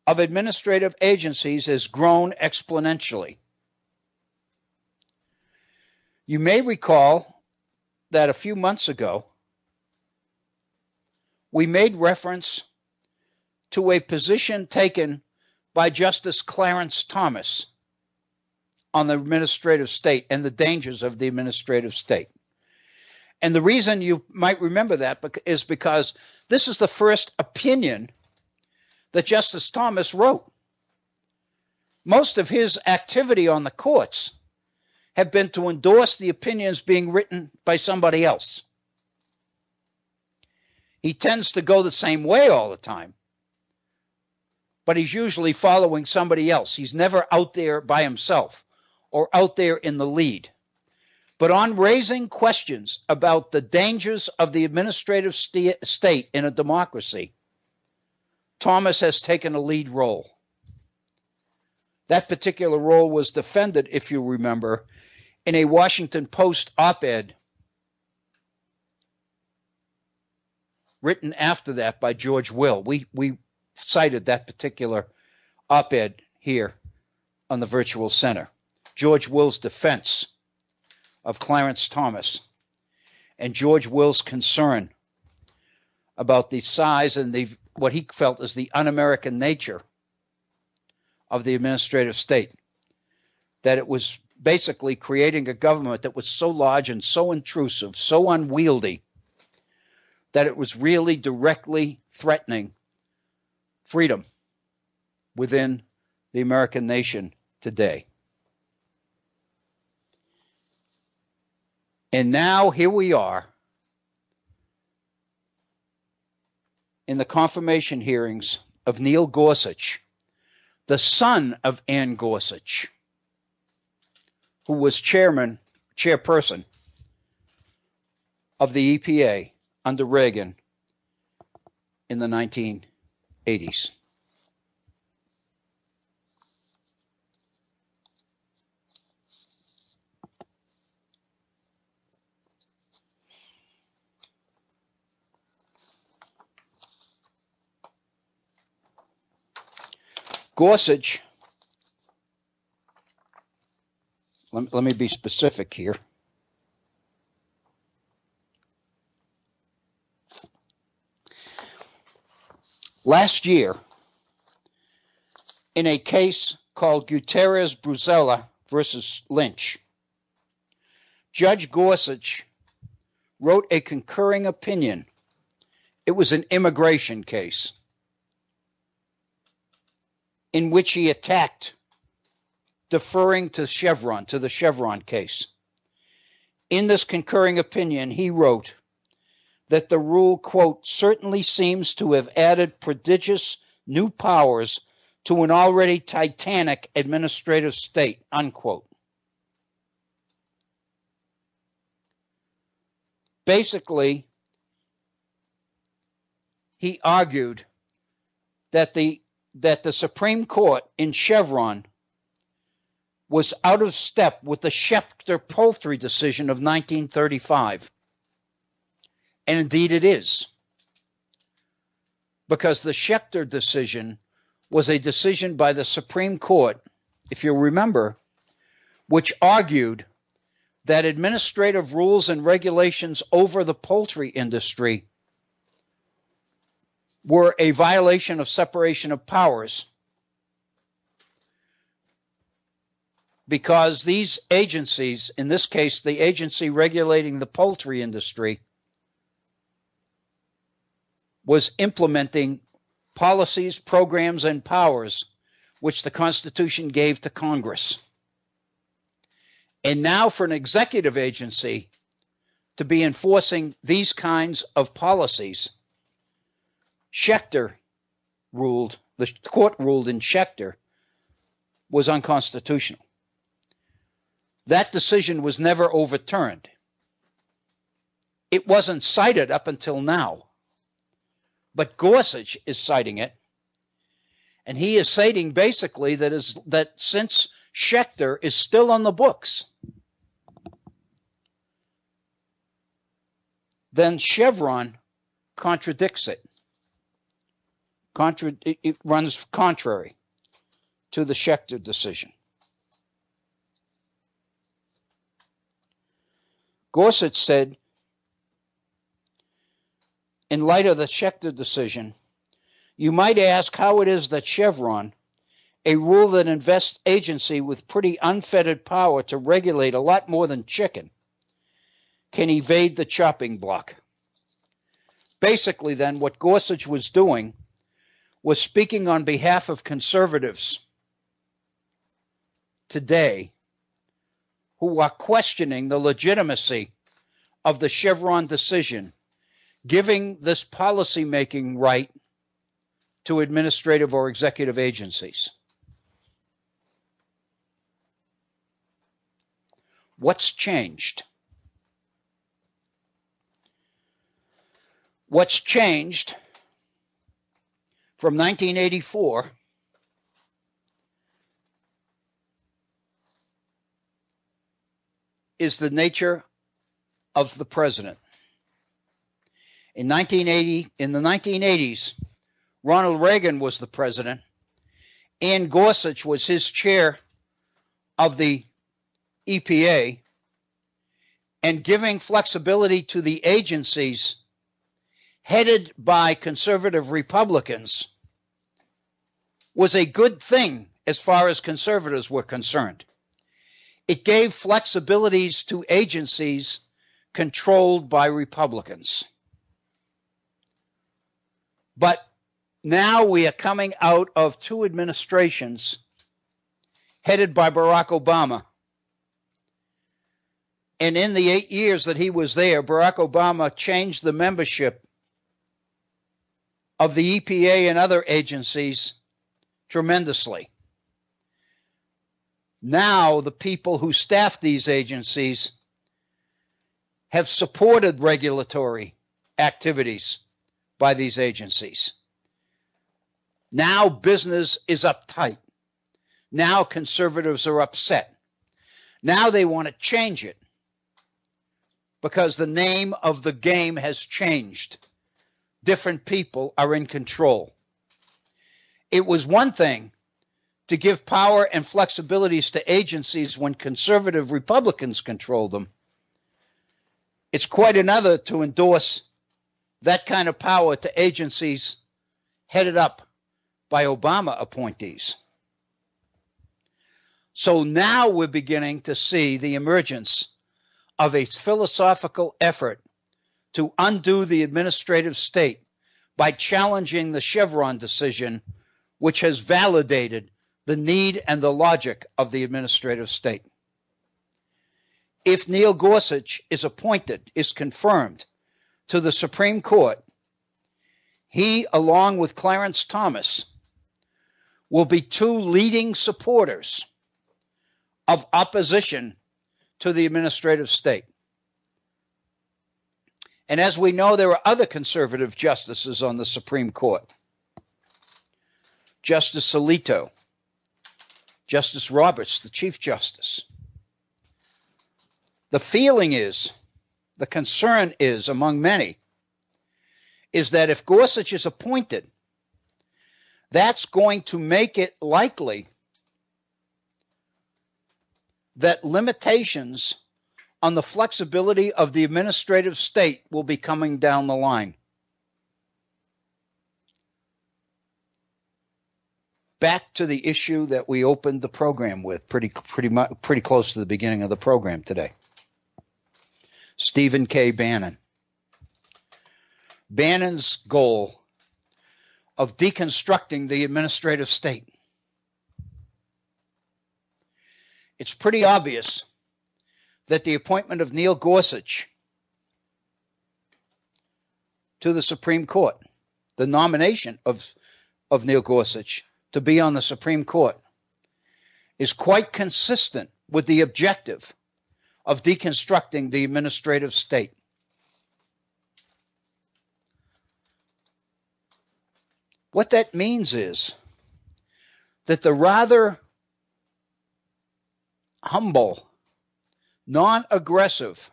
of administrative agencies has grown exponentially. You may recall that a few months ago, we made reference to a position taken by Justice Clarence Thomas on the administrative state and the dangers of the administrative state. And the reason you might remember that is because this is the first opinion that Justice Thomas wrote. Most of his activity on the courts have been to endorse the opinions being written by somebody else. He tends to go the same way all the time, but he's usually following somebody else. He's never out there by himself or out there in the lead. But on raising questions about the dangers of the administrative state in a democracy, Thomas has taken a lead role. That particular role was defended, if you remember, in a Washington Post op-ed written after that by George Will. We cited that particular op-ed here on the Virtual Center. George Will's defense of Clarence Thomas and George Will's concern about the size and what he felt is the un-American nature of the administrative state, that it was basically creating a government that was so large and so intrusive, so unwieldy, that it was really directly threatening freedom within the American nation today. And now here we are in the confirmation hearings of Neil Gorsuch, the son of Ann Gorsuch, who was chairperson of the EPA under Reagan, in the 1980s. Gorsuch, let me be specific here. Last year, in a case called Gutierrez-Bruzella versus Lynch, Judge Gorsuch wrote a concurring opinion. It was an immigration case in which he attacked deferring to Chevron, to the Chevron case. In this concurring opinion, he wrote that the rule, quote, certainly seems to have added prodigious new powers to an already titanic administrative state, unquote. Basically, he argued that the Supreme Court in Chevron was out of step with the Schechter-Poultry decision of 1935. And indeed it is. Because the Schechter decision was a decision by the Supreme Court, if you remember, which argued that administrative rules and regulations over the poultry industry were a violation of separation of powers, because these agencies, in this case, the agency regulating the poultry industry, was implementing policies, programs, and powers which the Constitution gave to Congress. And now for an executive agency to be enforcing these kinds of policies, Schechter ruled, the court ruled in Schechter, was unconstitutional. That decision was never overturned. It wasn't cited up until now. But Gorsuch is citing it, and he is stating basically that since Schechter is still on the books, then Chevron contradicts it. It runs contrary to the Schechter decision. Gorsuch said, in light of the Schechter decision, you might ask how it is that Chevron, a rule that invests agency with pretty unfettered power to regulate a lot more than chicken, can evade the chopping block. Basically, then, what Gorsuch was doing was speaking on behalf of conservatives today who are questioning the legitimacy of the Chevron decision, giving this policy-making right to administrative or executive agencies. What's changed? What's changed from 1984 is the nature of the president. In the 1980s, Ronald Reagan was the president, and Gorsuch was his chair of the EPA, and giving flexibility to the agencies headed by conservative Republicans was a good thing as far as conservatives were concerned. It gave flexibilities to agencies controlled by Republicans. But now we are coming out of two administrations headed by Barack Obama. And in the 8 years that he was there, Barack Obama changed the membership of the EPA and other agencies tremendously. Now the people who staff these agencies have supported regulatory activities by these agencies. Now business is uptight. Now conservatives are upset. Now they want to change it because the name of the game has changed. Different people are in control. It was one thing to give power and flexibilities to agencies when conservative Republicans controlled them. It's quite another to endorse that kind of power to agencies headed up by Obama appointees. So now we're beginning to see the emergence of a philosophical effort to undo the administrative state by challenging the Chevron decision, which has validated the need and the logic of the administrative state. If Neil Gorsuch is appointed, is confirmed to the Supreme Court, he, along with Clarence Thomas, will be two leading supporters of opposition to the administrative state. And as we know, there are other conservative justices on the Supreme Court. Justice Alito, Justice Roberts, the Chief Justice. The feeling is, the concern is, among many, is that if Gorsuch is appointed, that's going to make it likely that limitations on the flexibility of the administrative state will be coming down the line. Back to the issue that we opened the program with, pretty close to the beginning of the program today. Stephen K. Bannon. Bannon's goal of deconstructing the administrative state. It's pretty obvious that the appointment of Neil Gorsuch to the Supreme Court, the nomination of Neil Gorsuch to be on the Supreme Court, is quite consistent with the objective of deconstructing the administrative state. What that means is that the rather humble, non-aggressive,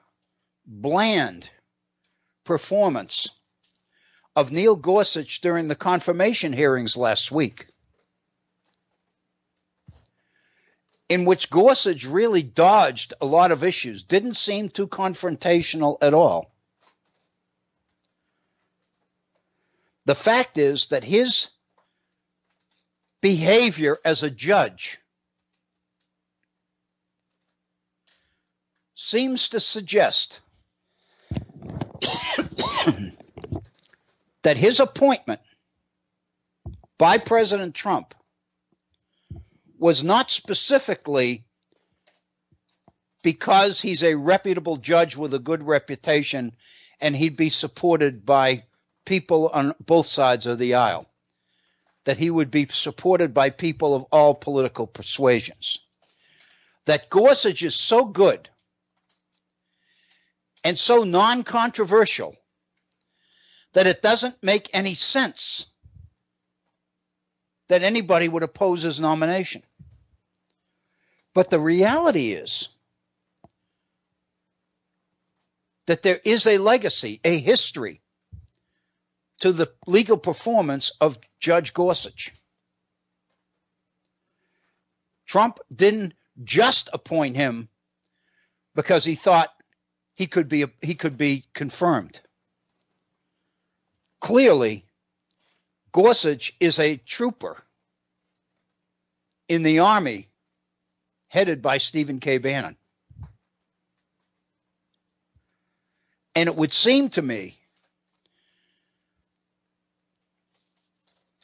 bland performance of Neil Gorsuch during the confirmation hearings last week, in which Gorsuch really dodged a lot of issues, didn't seem too confrontational at all. The fact is that his behavior as a judge seems to suggest that his appointment by President Trump was not specifically because he's a reputable judge with a good reputation and he'd be supported by people on both sides of the aisle, that he would be supported by people of all political persuasions. That Gorsuch is so good and so non-controversial that it doesn't make any sense that anybody would oppose his nomination. But the reality is that there is a legacy, a history to the legal performance of Judge Gorsuch. Trump didn't just appoint him because he thought he could be confirmed. Clearly, Gorsuch is a trooper in the Army headed by Stephen K. Bannon. And it would seem to me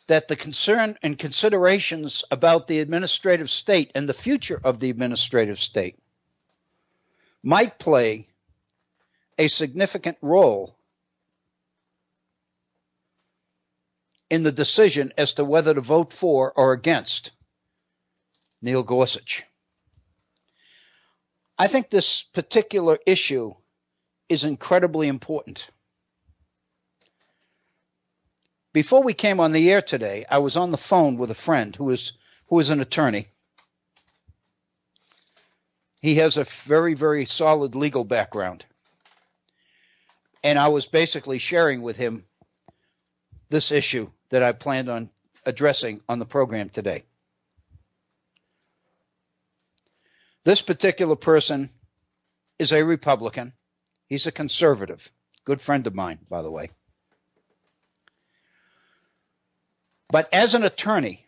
that the concern and considerations about the administrative state and the future of the administrative state might play a significant role in the decision as to whether to vote for or against Neil Gorsuch. I think this particular issue is incredibly important. Before we came on the air today, I was on the phone with a friend who is an attorney. He has a very, very solid legal background. And I was basically sharing with him this issue that I planned on addressing on the program today. This particular person is a Republican. He's a conservative. Good friend of mine, by the way. But as an attorney,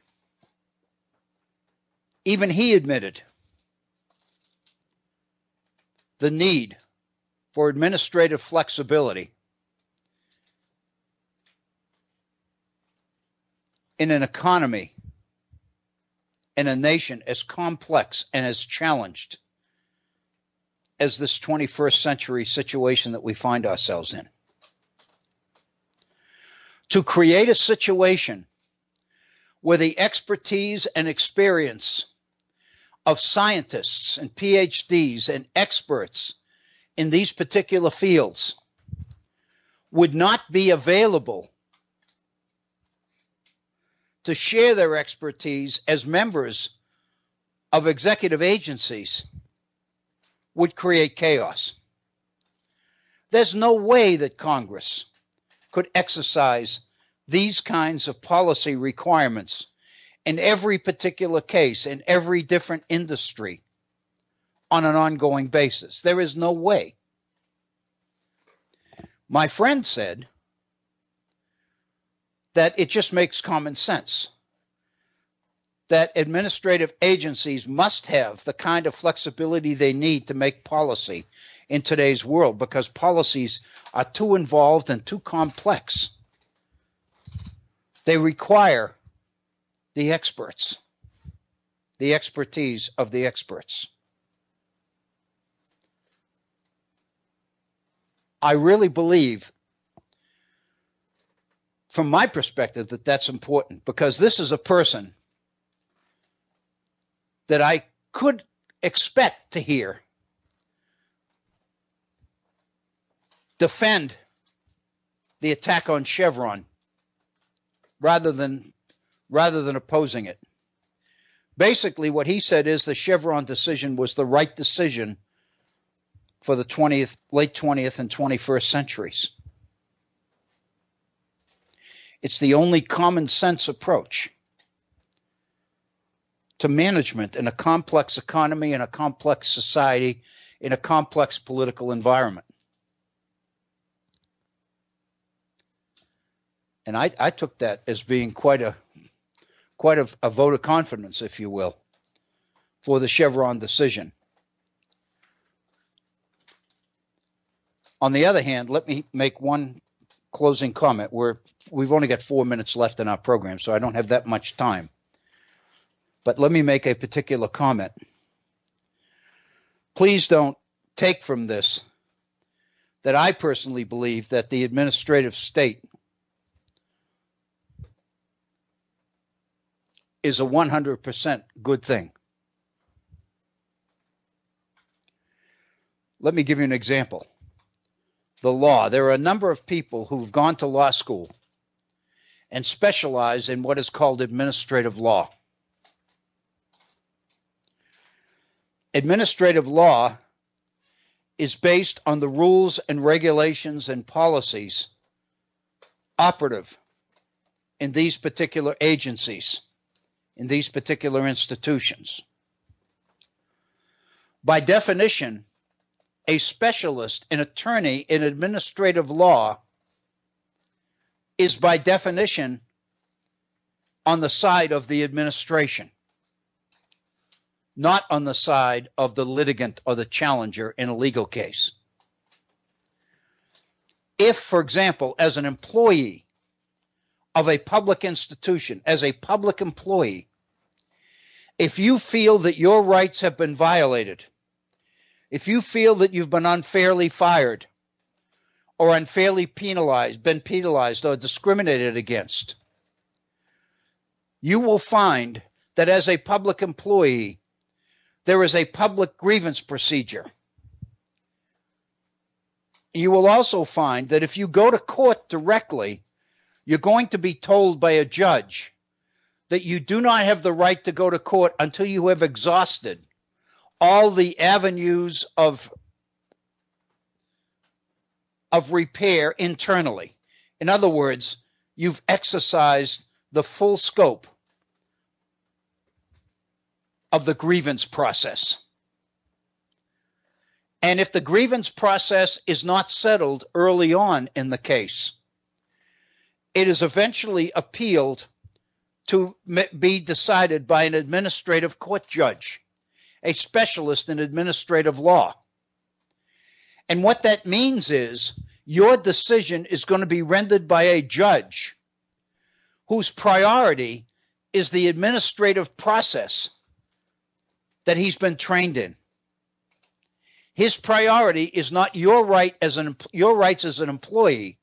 even he admitted the need for administrative flexibility in an economy, in a nation as complex and as challenged as this 21st century situation that we find ourselves in. To create a situation where the expertise and experience of scientists and PhDs and experts in these particular fields would not be available to share their expertise as members of executive agencies would create chaos. There's no way that Congress could exercise these kinds of policy requirements in every particular case, in every different industry, on an ongoing basis. There is no way. My friend said that it just makes common sense that administrative agencies must have the kind of flexibility they need to make policy in today's world, because policies are too involved and too complex. They require the experts, the expertise of the experts. I really believe, from my perspective, that that's important, because this is a person that I could expect to hear defend the attack on Chevron rather than opposing it. Basically, what he said is the Chevron decision was the right decision for the late 20th and 21st centuries. It's the only common sense approach to management in a complex economy, in a complex society, in a complex political environment. And I took that as being quite a vote of confidence, if you will, for the Chevron decision. On the other hand, let me make one closing comment. We've only got 4 minutes left in our program, so I don't have that much time. But let me make a particular comment. Please don't take from this that I personally believe that the administrative state is a 100% good thing. Let me give you an example. The law. There are a number of people who've gone to law school and specialize in what is called administrative law. Administrative law is based on the rules and regulations and policies operative in these particular agencies, in these particular institutions. By definition, a specialist, an attorney in administrative law is by definition on the side of the administration, not on the side of the litigant or the challenger in a legal case. If, for example, as an employee of a public institution, as a public employee, if you feel that your rights have been violated, if you feel that you've been unfairly fired or unfairly been penalized or discriminated against, you will find that as a public employee, there is a public grievance procedure. You will also find that if you go to court directly, you're going to be told by a judge that you do not have the right to go to court until you have exhausted all the avenues of repair internally. In other words, you've exercised the full scope of the grievance process. And if the grievance process is not settled early on in the case, it is eventually appealed to be decided by an administrative court judge, a specialist in administrative law. And what that means is your decision is going to be rendered by a judge whose priority is the administrative process that he's been trained in. His priority is not your rights as an employee,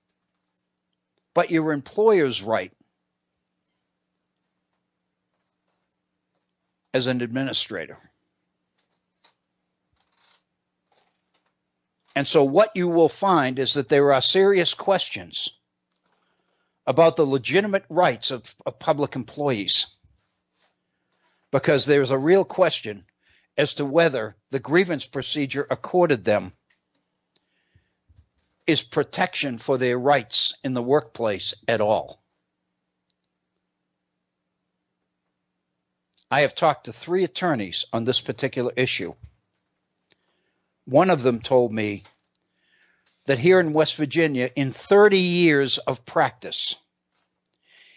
but your employer's right as an administrator. And so what you will find is that there are serious questions about the legitimate rights of public employees, because there's a real question as to whether the grievance procedure accorded them is protection for their rights in the workplace at all. I have talked to 3 attorneys on this particular issue. One of them told me that here in West Virginia, in 30 years of practice,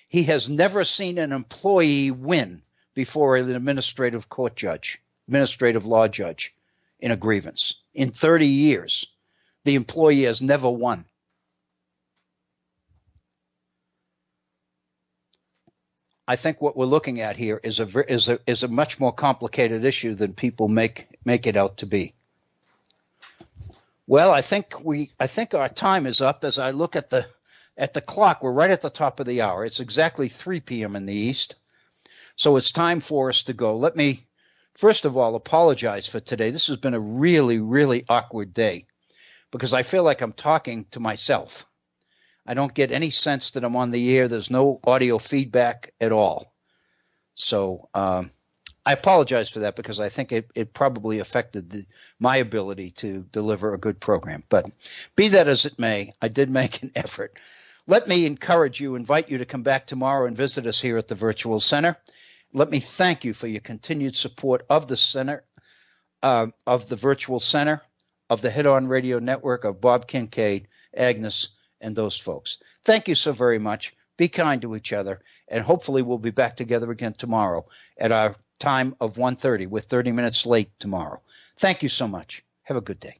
he has never seen an employee win before an administrative court judge, administrative law judge, in a grievance. In 30 years, the employee has never won. I think what we're looking at here is a much more complicated issue than people make it out to be. Well, I think our time is up. As I look at the clock, we're right at the top of the hour. It's exactly 3 p.m. in the East. So it's time for us to go. Let me, first of all, apologize for today. This has been a really, really awkward day because I feel like I'm talking to myself. I don't get any sense that I'm on the air. There's no audio feedback at all. So I apologize for that because I think it probably affected my ability to deliver a good program. But be that as it may, I did make an effort. Let me invite you to come back tomorrow and visit us here at the Virtual Center. Let me thank you for your continued support of the center, of the Virtual Center, of the Hit On Radio Network, of Bob Kincaid, Agnes, and those folks. Thank you so very much. Be kind to each other, and hopefully we'll be back together again tomorrow at our time of 1:30. We're 30 minutes late tomorrow. Thank you so much. Have a good day.